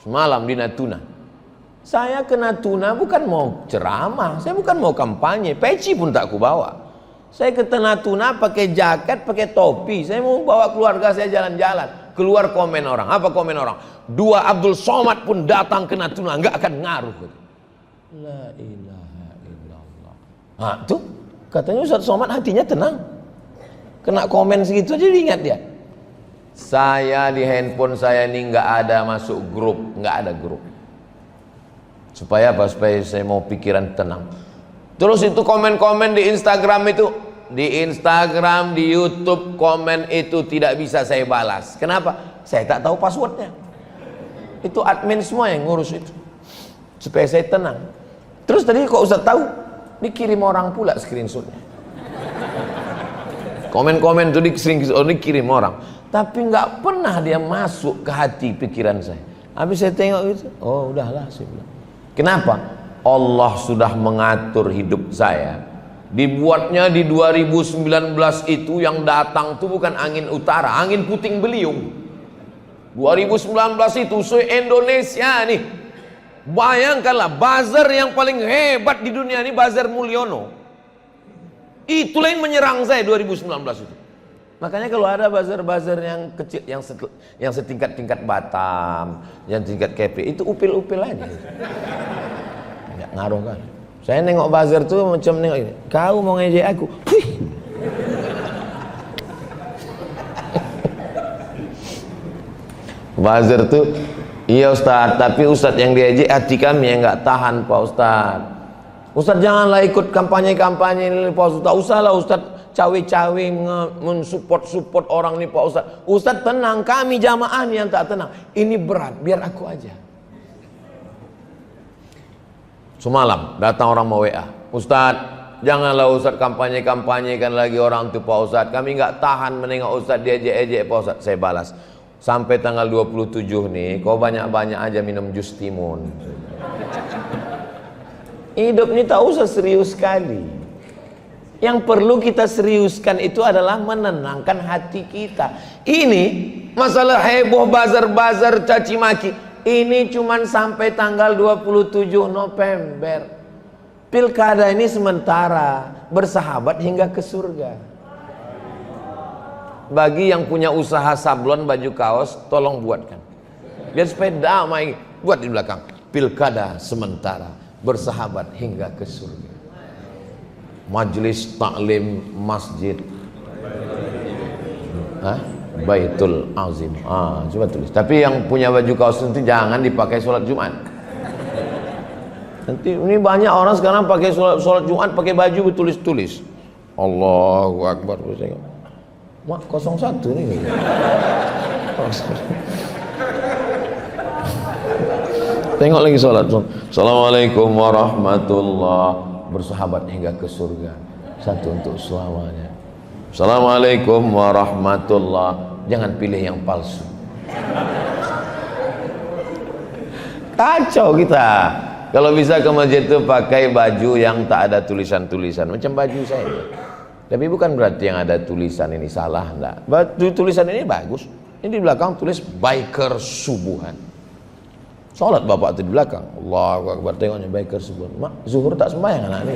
Semalam di Natuna. Saya ke Natuna bukan mau ceramah, saya bukan mau kampanye, peci pun tak aku bawa. Saya ke Natuna pakai jaket, pakai topi. Saya mau bawa keluarga saya jalan-jalan. Keluar komen orang. Apa komen orang? Dua Abdul Somad pun datang ke Natuna, nggak akan ngaruh. La ilaha illallah. Nah, tuh katanya Ustaz Somad hatinya tenang. Kena komen segitu aja diingat dia. Saya di handphone saya ini nggak ada masuk grup, nggak ada grup. Supaya apa? Supaya saya mau pikiran tenang. Terus itu komen-komen di Instagram itu, di Instagram, di YouTube, komen itu tidak bisa saya balas. Kenapa? Saya tak tahu passwordnya. Itu admin semua yang ngurus itu. Supaya saya tenang. Terus tadi kok Ustaz tahu? Dikirim orang pula screenshotnya. Komen-komen itu dikirim orang, tapi nggak pernah dia masuk ke hati pikiran saya. Habis saya tengok itu, oh udahlah saya bilang. Kenapa? Allah sudah mengatur hidup saya Dibuatnya di 2019 itu, yang datang tuh bukan angin utara, angin puting beliung. 2019 itu se-Indonesia nih. Bayangkanlah, buzzer yang paling hebat di dunia ini buzzer Mulyono. Itulah yang menyerang saya 2019 itu. Makanya kalau ada buzzer-buzzer yang kecil, yang setingkat-tingkat Batam, yang tingkat KP, itu upil-upil aja. Nggak ngaruh kan. Saya nengok buzzer tuh macam nengok ini. Kau mau ngejek aku? Wih. Buzzer tuh, iya Ustaz, tapi Ustaz yang diejek hati kami yang nggak tahan Pak Ustaz. Ustaz janganlah ikut kampanye-kampanye ini Pak Ustaz. Usahlah Ustaz cawe-cawe mensupport orang nih Pak Ustaz. Ustaz tenang, kami jamaah nih yang tak tenang. Ini berat, biar aku aja. Semalam datang orang mau WA, Ustaz janganlah Ustaz kampanye-kampanyekan lagi orang itu Pak Ustaz. Kami nggak tahan menengok Ustaz diejek-ejek Pak Ustaz. Saya balas, sampai tanggal 27 nih kau banyak-banyak aja minum jus timun. Hidup ini tak usah serius sekali. Yang perlu kita seriuskan itu adalah menenangkan hati kita. Ini masalah heboh bazar-bazar caci maki, ini cuman sampai tanggal 27 November. Pilkada ini sementara, bersahabat hingga ke surga. Bagi yang punya usaha sablon baju kaos, tolong buatkan. Biar supaya damai, buat di belakang. Pilkada sementara, bersahabat hingga ke surga. Majelis taklim masjid Baitul Azim. Coba tulis. Tapi yang punya baju kaos nanti jangan dipakai sholat Jumat. Nanti ini banyak orang sekarang pakai sholat Jumat pakai baju bertulis-tulis. Allahu Akbar. Mak 01 nih. Tengok lagi sholat. Assalamualaikum warahmatullahi, bersahabat hingga ke surga. Satu untuk selamanya. Assalamualaikum warahmatullahi. Jangan pilih yang palsu. Kacau kita. Kalau bisa ke masjid itu pakai baju yang tak ada tulisan-tulisan, macam baju saya. Tapi bukan berarti yang ada tulisan ini salah, enggak. Baju tulisan ini bagus. Ini di belakang tulis biker subuhan. Sholat bapak itu di belakang. Allahu Akbar, tengoknya biker subuhan. Mak, zuhur tak sembahyang anak ini.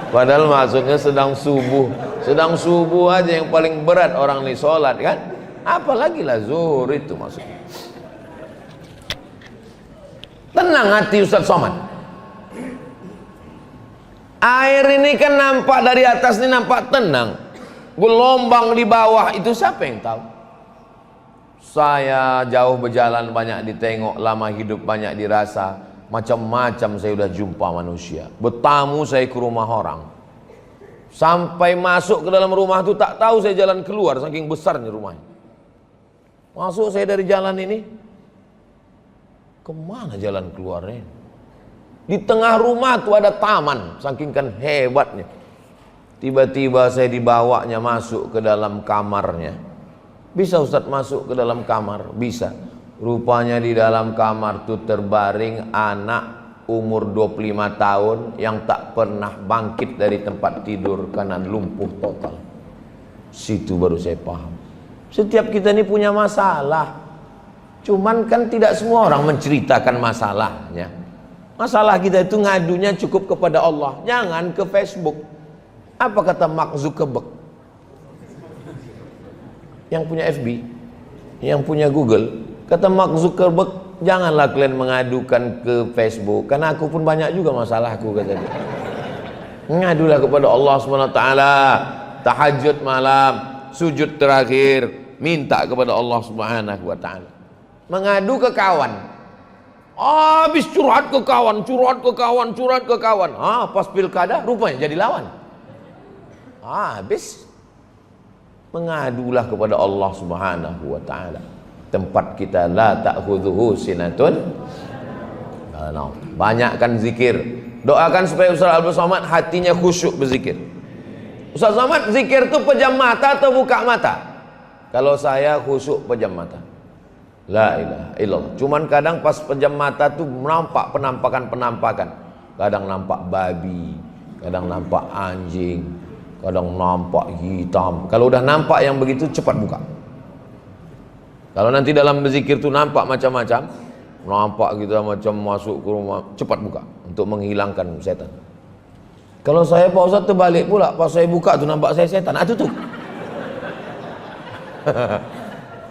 Padahal maksudnya sedang subuh aja yang paling berat orang ini sholat kan, apalagi lah zuhur itu maksudnya. Tenang hati Ustaz Somad. Air ini kan nampak dari atas ini nampak tenang, gelombang di bawah itu siapa yang tahu? Saya jauh berjalan banyak ditengok, lama hidup banyak dirasa. Macam-macam saya sudah jumpa manusia. Bertamu saya ke rumah orang, sampai masuk ke dalam rumah itu tak tahu saya jalan keluar, saking besarnya rumahnya. Masuk saya dari jalan ini, kemana jalan keluarnya? Di tengah rumah itu ada taman, saking kan hebatnya. Tiba-tiba saya dibawanya masuk ke dalam kamarnya. Bisa Ustaz masuk ke dalam kamar? Bisa. Rupanya di dalam kamar itu terbaring anak umur 25 tahun yang tak pernah bangkit dari tempat tidur karena lumpuh total. Situ baru saya paham. Setiap kita ini punya masalah. Cuman kan tidak semua orang menceritakan masalahnya. Masalah kita itu ngadunya cukup kepada Allah. Jangan ke Facebook. Apa kata Mark Zuckerberg? Yang punya FB, yang punya Google. Kata Mark Zuckerberg, janganlah kalian mengadukan ke Facebook, karena aku pun banyak juga masalahku, kata dia. Mengadulah kepada Allah SWT, tahajud malam, sujud terakhir, minta kepada Allah SWT. Mengadu ke kawan, habis curhat ke kawan, curhat ke kawan. Pas pilkada rupanya jadi lawan. Habis. Mengadulah kepada Allah SWT. Tempat kita la ta'khudhuhu sinatun. Banyakkan zikir. Doakan supaya Ustaz Abdul Somad hatinya khusyuk berzikir. Ustaz Somad, zikir itu pejam mata atau buka mata? Kalau saya khusyuk pejam mata. La ilaha illallah. Cuman kadang pas pejam mata tuh nampak penampakan-penampakan. Kadang nampak babi, kadang nampak anjing, kadang nampak hitam. Kalau udah nampak yang begitu, cepat buka. Kalau nanti dalam berzikir itu nampak macam-macam, nampak kita macam masuk ke rumah, cepat buka untuk menghilangkan setan. Kalau saya Pak Ustaz terbalik pula, pas saya buka tuh nampak saya setan, tutup.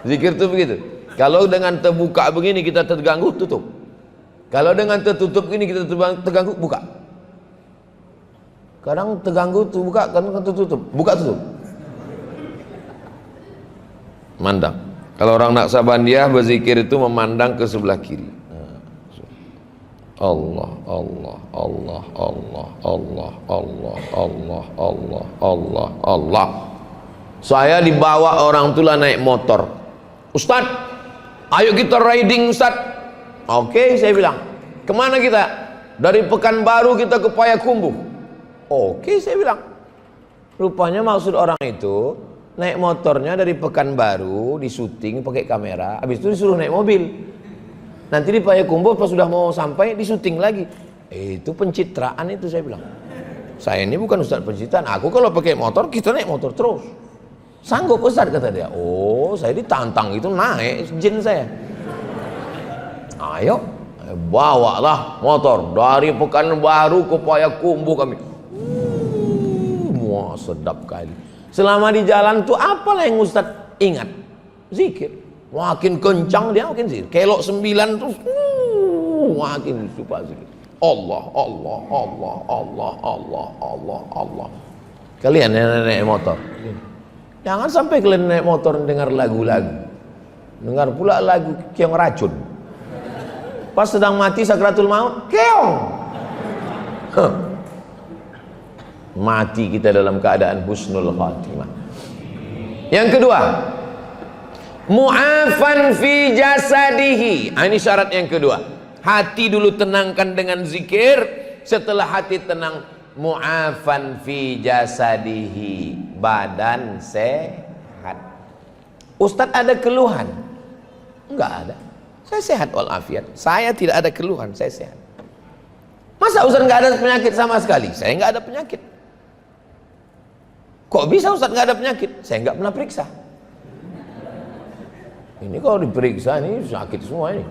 Zikir itu begitu. Kalau dengan terbuka begini kita terganggu, tutup. Kalau dengan tertutup ini kita terganggu, buka. Kadang terganggu tuh buka, kadang tertutup, buka tutup. Mandang. Kalau orang Naksabandiah berzikir itu memandang ke sebelah kiri. Allah, Allah, Allah, Allah, Allah, Allah, Allah, Allah, Allah, Allah. Saya dibawa orang tua naik motor. Ustaz, ayo kita riding Ustaz. Oke, saya bilang. Kemana kita? Dari Pekanbaru kita ke Payakumbuh. Oke, saya bilang. Rupanya maksud orang itu naik motornya dari Pekanbaru, disuting pakai kamera, habis itu disuruh naik mobil. Nanti di Payakumbuh pas sudah mau sampai disuting lagi. Itu pencitraan itu, saya bilang. Saya ini bukan ustaz pencitraan. Aku kalau pakai motor, kita naik motor terus. Sanggup ustaz, kata dia. Oh, saya ditantang itu naik jin saya. Ayo, bawalah motor dari Pekanbaru ke Payakumbuh kami. Wah, sedap kali. Selama di jalan tuh apalah yang Ustaz ingat? Zikir. Makin kencang dia makin zikir. Kelok 9 terus makin suka zikir. Allah, Allah, Allah, Allah, Allah, Allah, Allah. Kalian yang naik motor, jangan sampai kalian naik motor dengar lagu-lagu. Dengar pula lagu keong racun. Pas sedang mati sakratul maut, keong. Mati kita dalam keadaan husnul khatimah. Yang kedua, mu'afan fi jasadihi. Ini syarat yang kedua. Hati dulu tenangkan dengan zikir. Setelah hati tenang, mu'afan fi jasadihi, badan sehat. Ustadz ada keluhan? Enggak ada. Saya sehat walafiat. Saya tidak ada keluhan, saya sehat. Masa Ustadz nggak ada penyakit sama sekali? Saya nggak ada penyakit. Kok bisa Ustadz nggak ada penyakit? Saya nggak pernah periksa. Ini kalau diperiksa ini sakit semua ini.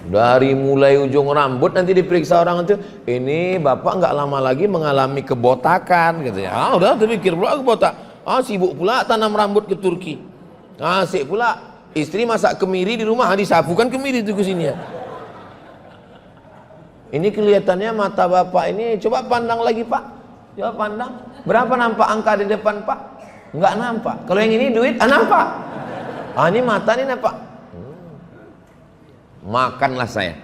Dari mulai ujung rambut nanti diperiksa orang itu, ini bapak nggak lama lagi mengalami kebotakan, gitu ya. Udah terpikir pula kebotak. Sibuk pula tanam rambut ke Turki. Asik pula istri masak kemiri di rumah, disapukan kemiri itu ke sini ya. Ini kelihatannya mata bapak ini, coba pandang lagi pak, coba pandang. Berapa nampak angka di depan pak? Nggak nampak. Kalau yang ini duit, nampak. Ini mata ini nampak. Makanlah saya.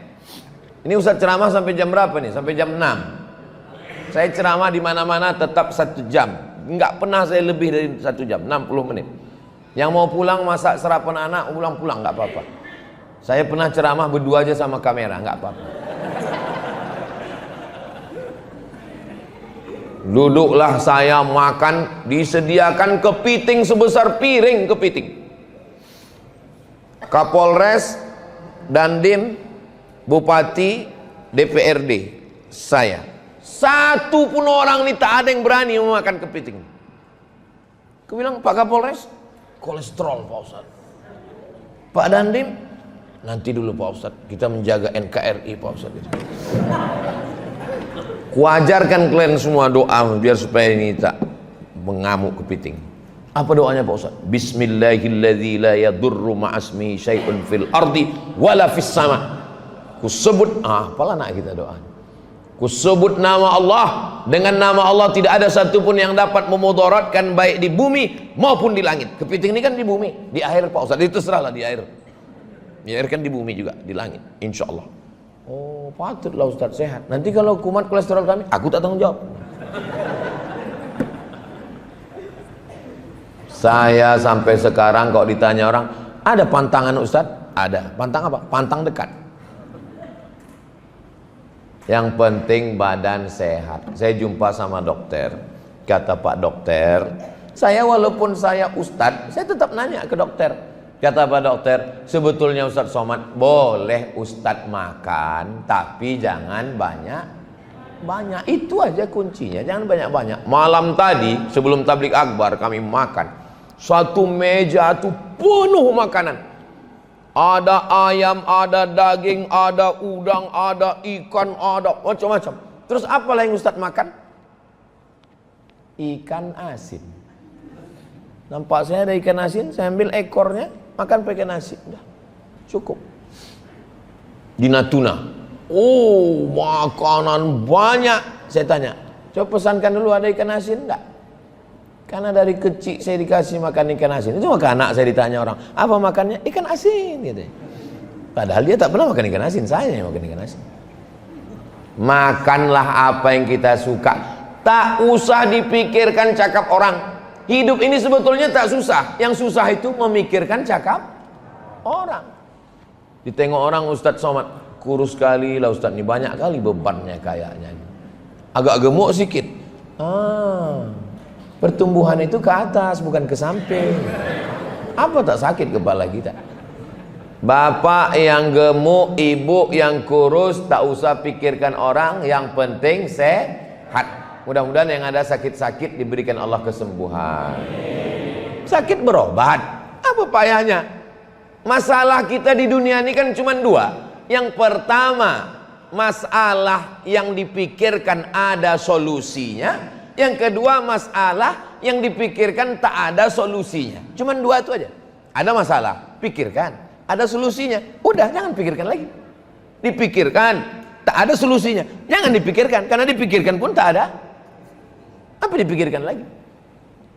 Ini Ustaz ceramah sampai jam berapa nih? Sampai jam 6. Saya ceramah di mana-mana tetap 1 jam. Nggak pernah saya lebih dari 1 jam, 60 menit. Yang mau pulang masak sarapan anak, pulang nggak apa-apa. Saya pernah ceramah berdua aja sama kamera, nggak apa-apa. Duduklah saya makan, disediakan kepiting sebesar piring kepiting. Kapolres, Dandim, Bupati, DPRD, saya. Satu pun orang ini tak ada yang berani memakan kepiting. Aku bilang, Pak Kapolres, kolesterol Pak Ustadz. Pak Dandim, nanti dulu Pak Ustadz, kita menjaga NKRI Pak Ustadz. Kuajarkan kalian semua doa biar supaya ini tak mengamuk kepiting. Apa doanya Pak Ustaz? Bismillahilladzi la yadurru ma'asmihi syai'un fil ardi wala fis sama. Kusebut, apalah nak kita doa. Kusebut nama Allah, dengan nama Allah tidak ada satupun yang dapat memudaratkan baik di bumi maupun di langit. Kepiting ini kan di bumi, di air Pak Ustaz, itu terserahlah di air. Di air kan di bumi juga, di langit, insyaallah. Oh, patutlah Ustaz sehat. Nanti kalau kumat kolesterol kami, aku tak tanggung jawab. Saya sampai sekarang kalau ditanya orang, ada pantangan Ustaz? Ada. Pantang apa? Pantang dekat. Yang penting badan sehat. Saya jumpa sama dokter. Kata Pak dokter, saya walaupun saya Ustaz, saya tetap nanya ke dokter, Kata Pak Dokter, sebetulnya Ustadz Somad boleh Ustadz makan, tapi jangan banyak. Itu aja kuncinya, jangan banyak-banyak. Malam tadi sebelum tablik akbar kami makan, satu meja tuh penuh makanan. Ada ayam, ada daging, ada udang, ada ikan, ada macam-macam. Terus apa yang Ustadz makan? Ikan asin. Nampak saya ada ikan asin, saya ambil ekornya, makan pakai nasi. Udah, cukup. Di Natuna, oh makanan banyak. Saya tanya, coba pesankan dulu ada ikan asin enggak? Karena dari kecil saya dikasih makan ikan asin. Itu maka anak saya ditanya orang, apa makannya? Ikan asin gitu. Padahal dia tak pernah makan ikan asin, saya yang makan ikan asin. Makanlah apa yang kita suka. Tak usah dipikirkan cakap orang. Hidup ini sebetulnya tak susah. Yang susah itu memikirkan cakap orang. Ditengok orang, Ustadz Somad kurus sekali lah Ustadz, ini banyak kali bebannya kayaknya. Agak gemuk sedikit. Pertumbuhan itu ke atas, bukan ke samping. Apa tak sakit kepala kita? Bapak yang gemuk, ibu yang kurus, tak usah pikirkan orang, yang penting sehat. Mudah-mudahan yang ada sakit-sakit diberikan Allah kesembuhan. Sakit berobat, apa payahnya? Masalah kita di dunia ini kan cuma dua. Yang pertama, masalah yang dipikirkan ada solusinya. Yang kedua, masalah yang dipikirkan tak ada solusinya. Cuman dua itu aja. Ada masalah, pikirkan. Ada solusinya, udah jangan pikirkan lagi. Dipikirkan, tak ada solusinya, jangan dipikirkan. Karena dipikirkan pun tak ada. Apa dipikirkan lagi?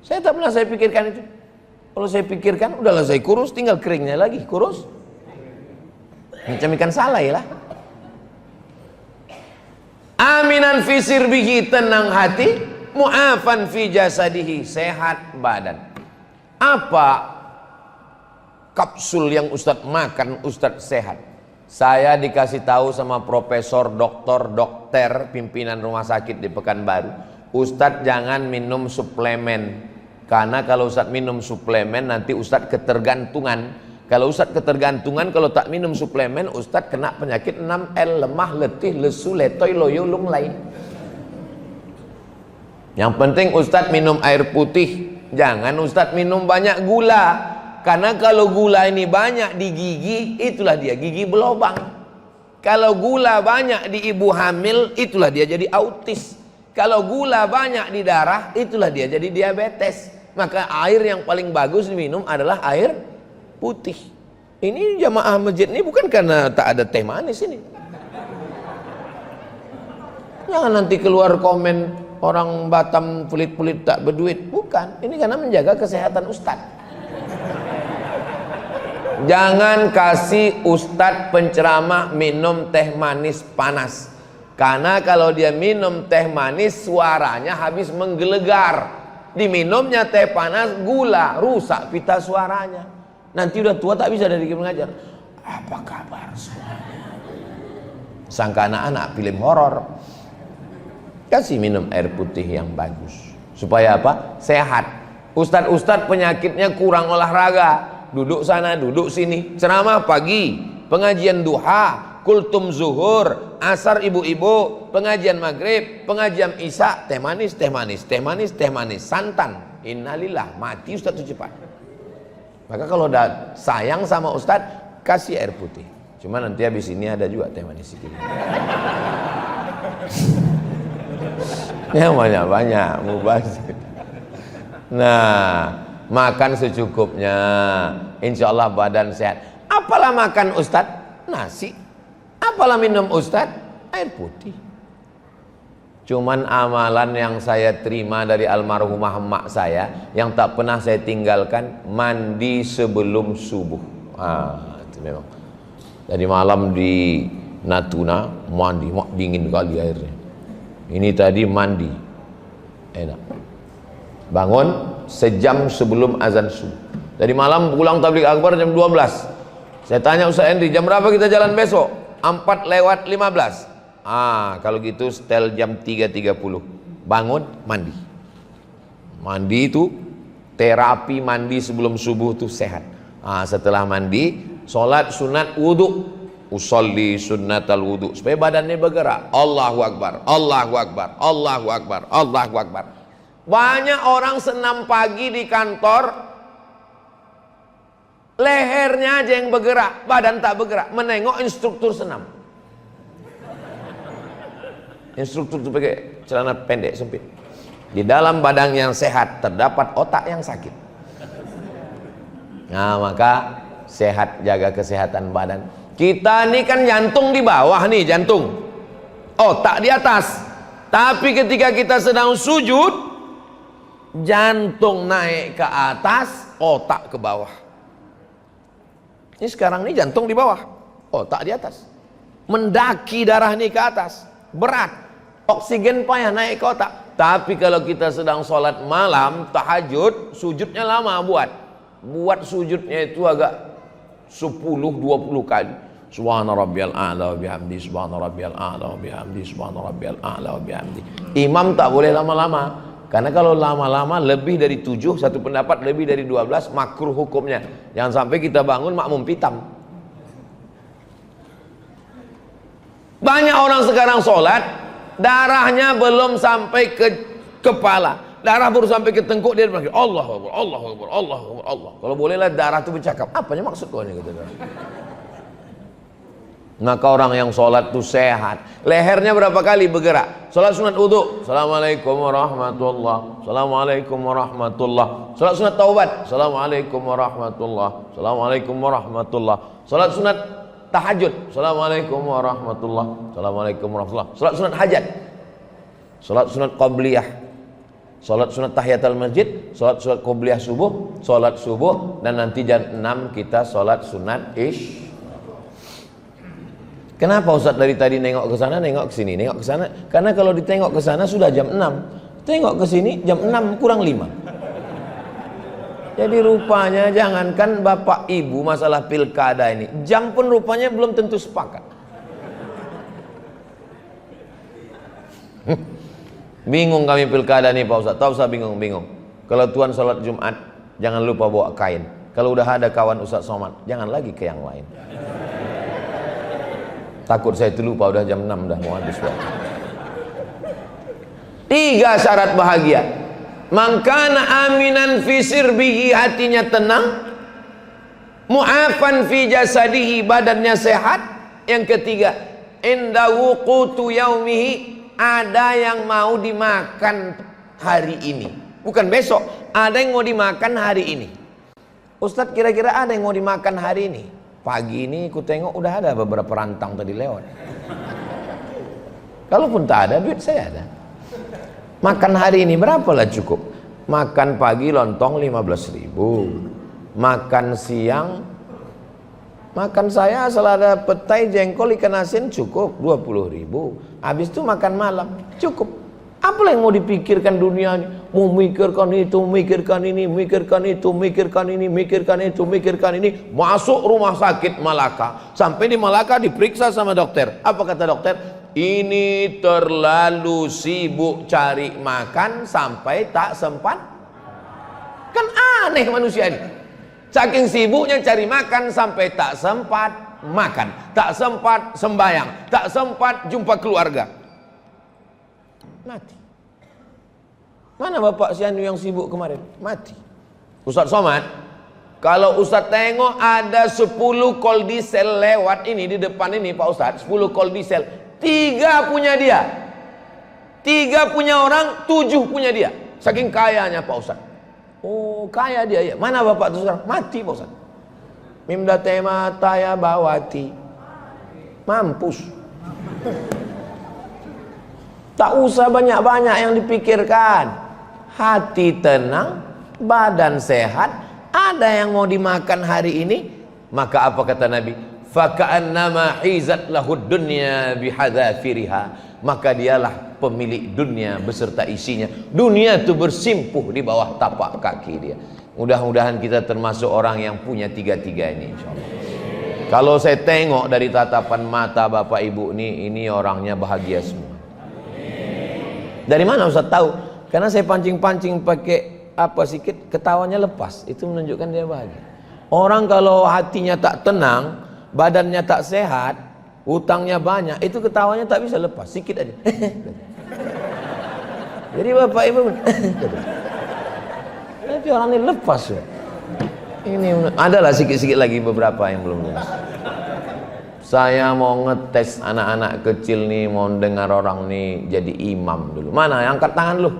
Saya tak pernah saya pikirkan itu. Kalau saya pikirkan, udahlah saya kurus, tinggal keringnya lagi, kurus. Macam ikan salai lah. Aminan fi sirbihi, tenang hati. Mu'afan fi jasadihi, sehat badan. Apa kapsul yang Ustadz makan Ustadz sehat? Saya dikasih tahu sama profesor, dokter pimpinan rumah sakit di Pekanbaru, Ustadz jangan minum suplemen. Karena kalau Ustadz minum suplemen nanti Ustadz ketergantungan. Kalau Ustadz ketergantungan, kalau tak minum suplemen Ustadz kena penyakit 6L, lemah, letih, lesu, letoy, loyo, lung lain. Yang penting Ustadz minum air putih. Jangan Ustadz minum banyak gula. Karena kalau gula ini banyak di gigi, itulah dia gigi berlubang. Kalau gula banyak di ibu hamil, itulah dia jadi autis. Kalau gula banyak di darah, itulah dia jadi diabetes. Maka air yang paling bagus diminum adalah air putih. Ini jamaah masjid ini bukan karena tak ada teh manis ini. Jangan nanti keluar komen orang Batam pelit-pelit tak berduit. Bukan, ini karena menjaga kesehatan Ustadz. Jangan kasih Ustadz penceramah minum teh manis panas. Karena kalau dia minum teh manis suaranya habis menggelegar. Diminumnya teh panas, gula, rusak pita suaranya. Nanti udah tua tak bisa dari mengajar. Apa kabar suaranya? Sangka anak-anak film horor. Kasih minum air putih yang bagus. Supaya apa? Sehat. Ustadz penyakitnya kurang olahraga. Duduk sana, duduk sini. Ceramah pagi, pengajian duha, kultum zuhur, asar ibu-ibu, pengajian maghrib, pengajian isya, teh manis, teh manis, teh manis, teh manis, santan. Innalillah, mati Ustadz itu cepat. Maka kalau udah sayang sama Ustadz, kasih air putih. Cuma nanti habis ini ada juga teh manis sedikit. Yang banyak-banyak mubazir. Nah, makan secukupnya, insya Allah badan sehat. Apalah makan Ustadz? Nasi. Apalah minum Ustadz? Air putih. Cuman amalan yang saya terima dari almarhumah emak saya, yang tak pernah saya tinggalkan, mandi sebelum subuh. Itu memang. Jadi malam di Natuna mandi, dingin kali airnya. Ini tadi mandi, enak. Bangun sejam sebelum azan subuh. Jadi malam pulang tabligh akbar jam 12. Saya tanya Ustaz Henry, jam berapa kita jalan besok? 4:15. Kalau gitu setel jam 3:30. Bangun, mandi. Mandi itu terapi, mandi sebelum subuh itu sehat. Setelah mandi, sholat sunat wudhu. Usolli sunnatal wudhu, supaya badannya bergerak. Allahu Akbar, Allahu Akbar, Allahu Akbar, Allahu Akbar. Banyak orang senam pagi di kantor, lehernya aja yang bergerak, badan tak bergerak. Menengok instruktur senam. Instruktur itu pakai celana pendek sempit. Di dalam badan yang sehat terdapat otak yang sakit. Nah, maka sehat, jaga kesehatan badan. Kita ini kan jantung di bawah nih, jantung, otak di atas. Tapi ketika kita sedang sujud, jantung naik ke atas, otak ke bawah. Ini sekarang ini jantung di bawah, otak di atas. Mendaki darah ini ke atas, berat. Oksigen payah naik ke otak. Tapi kalau kita sedang sholat malam, tahajud, sujudnya lama buat sujudnya itu agak 10-20 kali. Subhana rabbiyal a'la wa bihamdi, subhana rabbiyal a'la wa bihamdi, subhana rabbiyal a'la wa bihamdi. Imam tak boleh lama-lama, karena kalau lama-lama lebih dari 7, satu pendapat lebih dari 12 makruh hukumnya. Jangan sampai kita bangun makmum pitam. Banyak orang sekarang sholat, darahnya belum sampai ke kepala, darah baru sampai ke tengkuk, dia bilang Allahu Akbar, Allahu Akbar, Allahu Akbar, Allah. Kalau bolehlah darah itu bercakap, apanya maksud kau ini, kata. Maka orang yang sholat itu sehat. Lehernya berapa kali bergerak? Sholat sunat wudhu, Assalamualaikum warahmatullah, Assalamualaikum warahmatullah. Sholat sunat taubat, Assalamualaikum warahmatullah, Assalamualaikum warahmatullah. Sholat sunat tahajud, Assalamualaikum warahmatullah, Assalamualaikum warahmatullah. Sholat sunat hajat, sholat sunat qabliyah, sholat sunat tahiyatul masjid, sholat sunat qabliyah subuh, sholat subuh, dan nanti jam 6 kita sholat sunat isya. Kenapa Ustaz dari tadi nengok ke sana, nengok ke sini, nengok ke sana? Karena kalau ditengok ke sana sudah jam 6. Tengok ke sini jam 6 kurang 5. Jadi rupanya jangankan Bapak Ibu masalah pilkada ini, jam pun rupanya belum tentu sepakat. Bingung kami pilkada nih Pak Ustaz. Tahu saya bingung. Kalau Tuhan sholat Jumat, jangan lupa bawa kain. Kalau udah ada kawan Ustaz Somad, jangan lagi ke yang lain. Takut saya itu lupa, udah jam 6 dah mau habis waktu. 3 syarat bahagia. Mangkana aminan fi sirbihi, hatinya tenang. Mu'afan fi jasadihi, badannya sehat. Yang ketiga, indahu qutu yaumihi, ada yang mau dimakan hari ini, bukan besok, ada yang mau dimakan hari ini. Ustadz, kira-kira ada yang mau dimakan hari ini? Pagi ini ku tengok udah ada beberapa rantang tadi lewat. Kalaupun tak ada, duit saya ada. Makan hari ini berapalah cukup? Makan pagi lontong 15.000. Makan siang, makan saya asal ada petai, jengkol, ikan asin cukup 20.000. Habis itu makan malam cukup. Apa yang mau dipikirkan dunia ini? Mau mikirkan itu, mikirkan ini, mikirkan itu, mikirkan ini, mikirkan itu, mikirkan ini. Masuk rumah sakit Malaka. Sampai di Malaka diperiksa sama dokter. Apa kata dokter? Ini terlalu sibuk cari makan sampai tak sempat. Kan aneh manusia ini. Saking sibuknya cari makan sampai tak sempat makan, tak sempat sembahyang, tak sempat jumpa keluarga. Mati. Mana Bapak Sianu yang sibuk kemarin? Mati. Ustaz Somad, kalau Ustaz tengok ada 10 kol diesel lewat ini di depan ini Pak Ustaz, 10 kol diesel, 3 punya dia, 3 punya orang, 7 punya dia. Saking kayanya Pak Ustaz. Oh, kaya dia ya. Mana Bapak itu sekarang? Mati Pak Ustaz. Mimda tema taya bawati. Mampus. Tak usah banyak-banyak yang dipikirkan. Hati tenang, badan sehat. Ada yang mau dimakan hari ini, maka apa kata Nabi? Faka'annama hizat lahud dunya bihadzafiriha. Maka dialah pemilik dunia beserta isinya. Dunia itu bersimpuh di bawah tapak kaki dia. Mudah-mudahan kita termasuk orang yang punya 3-3 ini, insyaallah. Kalau saya tengok dari tatapan mata Bapak Ibu ini orangnya bahagia semua. Dari mana Ustaz tahu? Karena saya pancing-pancing pakai apa sikit, ketawanya lepas. Itu menunjukkan dia bahagia. Orang kalau hatinya tak tenang, badannya tak sehat, utangnya banyak, itu ketawanya tak bisa lepas, sikit aja. Jadi bapak ibu, nanti orang ini lepas ya. Ini adalah sikit-sikit lagi beberapa yang belum jelas. Saya mau ngetes anak-anak kecil nih, mau dengar orang nih jadi imam dulu. Mana? Angkat tangan lu.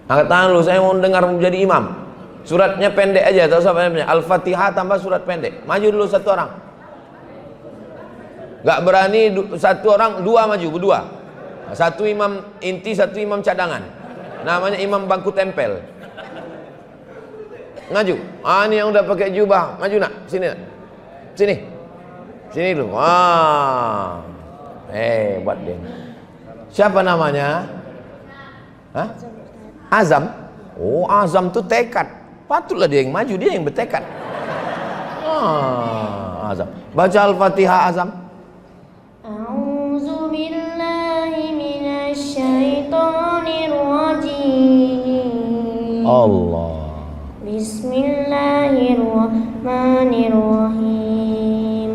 Angkat tangan lu, saya mau dengar menjadi imam. Suratnya pendek aja, tahu siapa namanya? Al-Fatihah tambah surat pendek. Maju dulu satu orang. Gak berani satu orang, dua maju, berdua. Satu imam inti, satu imam cadangan. Namanya imam bangku tempel. Maju. Ah, ini yang udah pakai jubah. Maju nak, sini nak. Sini. Sini dulu. Wah. Hebat dia. Siapa namanya? Hah? Azam. Oh, Azam tuh tekad. Patutlah dia yang maju, dia yang bertekad. Azam. Baca Al-Fatihah Azam. A'udzu billahi minasy syaithanir rajim. Allah. Bismillahirrahmanirrahim.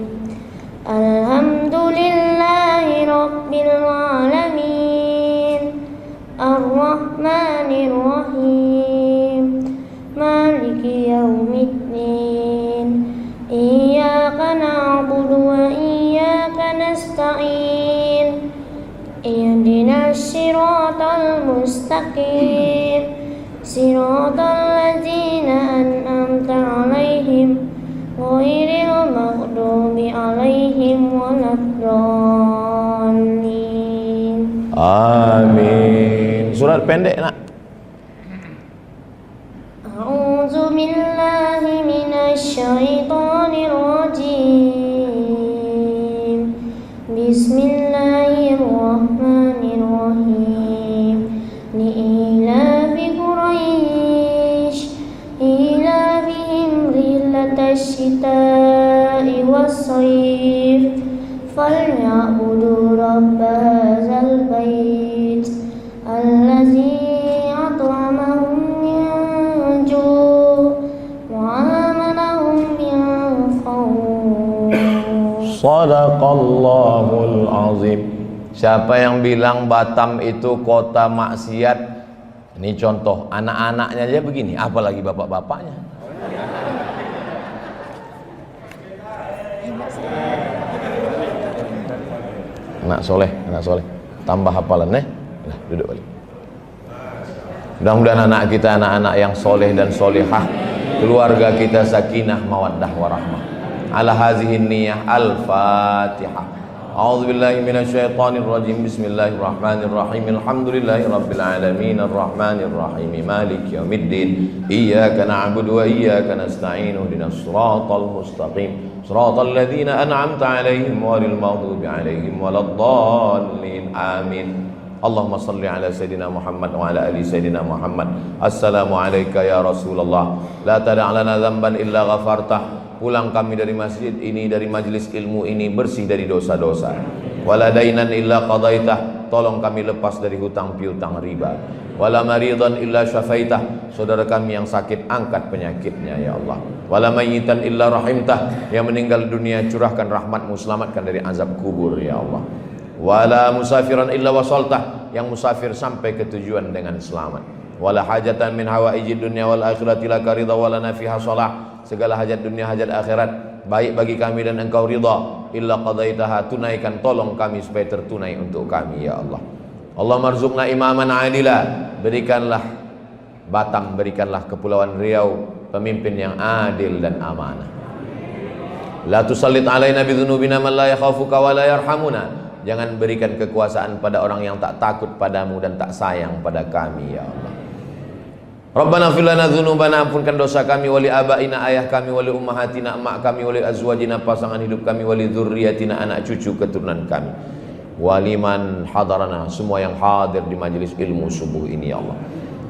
Alhamdulillahi rabbil alamin. Ar-Rahmanir-Rahim. Maliki yaumiddin. Iyyaka na'budu wa iyyaka nasta'in. Ihdinas siratal mustaqim. Siratal ladzina an'amta 'alaihim ghairil maghdubi 'alaihim waladdallin. Amin. Surat pendek nak. A'udzu billahi minasy syaithanir rajim. Bismillahirrahmanirrahim. Li'ilafi Quraisy ilafihim rihlatash shita'i was-shayf falyabudu rabb hadzal bait allazi at'amahum min ju' wa amanahum min khawf. Shadaqallahul azim. Siapa yang bilang Batam itu kota maksiat? Ini contoh, anak-anaknya aja begini, apalagi bapak-bapaknya. Anak soleh, tambah hafalan Nah, duduk balik. Mudah-mudahan anak kita anak-anak yang soleh dan solehah, keluarga kita sakinah, mawaddah, warahmah. Ala hazihin niyah. Al-Fatihah. A'udzu billahi minasyaitonir rajim. Bismillahirrahmanirrahim. Alhamdulillahi rabbil alamin arrahmanir rahim maliki yaumiddin. Iyyaka na'budu wa iyyaka nasta'in. Ihdinas siratal mustaqim. Siratal ladzina an'amta 'alaihim ghairil maghdubi 'alaihim waladdallin. Amin. Allahumma salli ala Sayyidina Muhammad wa ala ali Sayyidina Muhammad. Assalamu alayka ya Rasulullah. La tada' lana dzamban illa ghafartah. Pulang kami dari masjid ini, dari majelis ilmu ini, bersih dari dosa-dosa. Wala dainan illa qadaitah. Tolong kami lepas dari hutang piutang riba. Wala maridan illa syafaitah. Saudara kami yang sakit, angkat penyakitnya ya Allah. Wala mayyitan illa rahimtah. Yang meninggal dunia, curahkan rahmatmu, selamatkan dari azab kubur ya Allah. Wala musafiran illa wasaltah. Yang musafir sampai ke tujuan dengan selamat. Wala hajatan min hawaijid dunya wal akhirati laka ridha walana fiha shalah. Segala hajat dunia, hajat akhirat baik bagi kami dan engkau ridha. Illa qadaitaha. Tunaikan, tolong kami supaya tertunai untuk kami ya Allah. Allah marzuqna imaman adila. Berikanlah Batam, berikanlah Kepulauan Riau pemimpin yang adil dan amanah. La tusallit alaina bidzunubina man la yakhafuka wa la yarhamuna. Jangan berikan kekuasaan pada orang yang tak takut padamu dan tak sayang pada kami ya Allah. Rabbana fir lana dzunubana, ampunkan dosa kami, wali abaina, ayah kami, wali ummahatina, emak kami, wali azwajina, pasangan hidup kami, wali dzurriyyatina, anak cucu keturunan kami, waliman hadarana, semua yang hadir di majelis ilmu subuh ini ya Allah.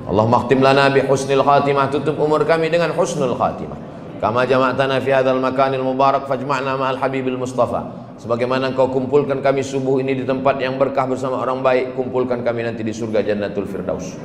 Allahumma khtim lana bi husnil khatimah, tutup umur kami dengan husnul khatimah. Kama jama'tana fi hadzal makanil mubarak fajma'na ma'al habibil mustafa. Sebagaimana engkau kumpulkan kami subuh ini di tempat yang berkah bersama orang baik, kumpulkan kami nanti di surga Jannatul Firdaus.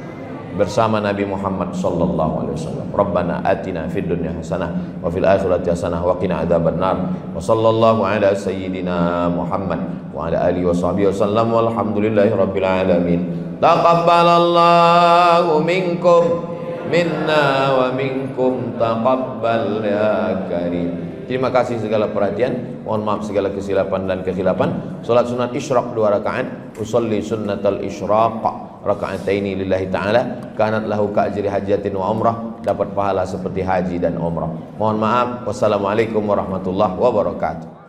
bersama Nabi Muhammad sallallahu alaihi wasallam. Rabbana atina fid dunya hasanah wa fil akhirati hasanah wa qina adzabannar. Wa sallallahu ala sayyidina Muhammad wa ala alihi washabihi wasallam walhamdulillahi rabbil alamin. Taqabbalallahu minkum minna wa minkum taqabbal ya karim. Terima kasih segala perhatian. Mohon maaf segala kesilapan dan kekhilapan. Salat sunat isyraq 2 rakaat. Usolli sunnatal isyraq raka'ataini lillahi ta'ala. Kanat lahu ka'ajri hajatin wa umrah. Dapat pahala seperti haji dan umrah. Mohon maaf. Wassalamualaikum warahmatullahi wabarakatuh.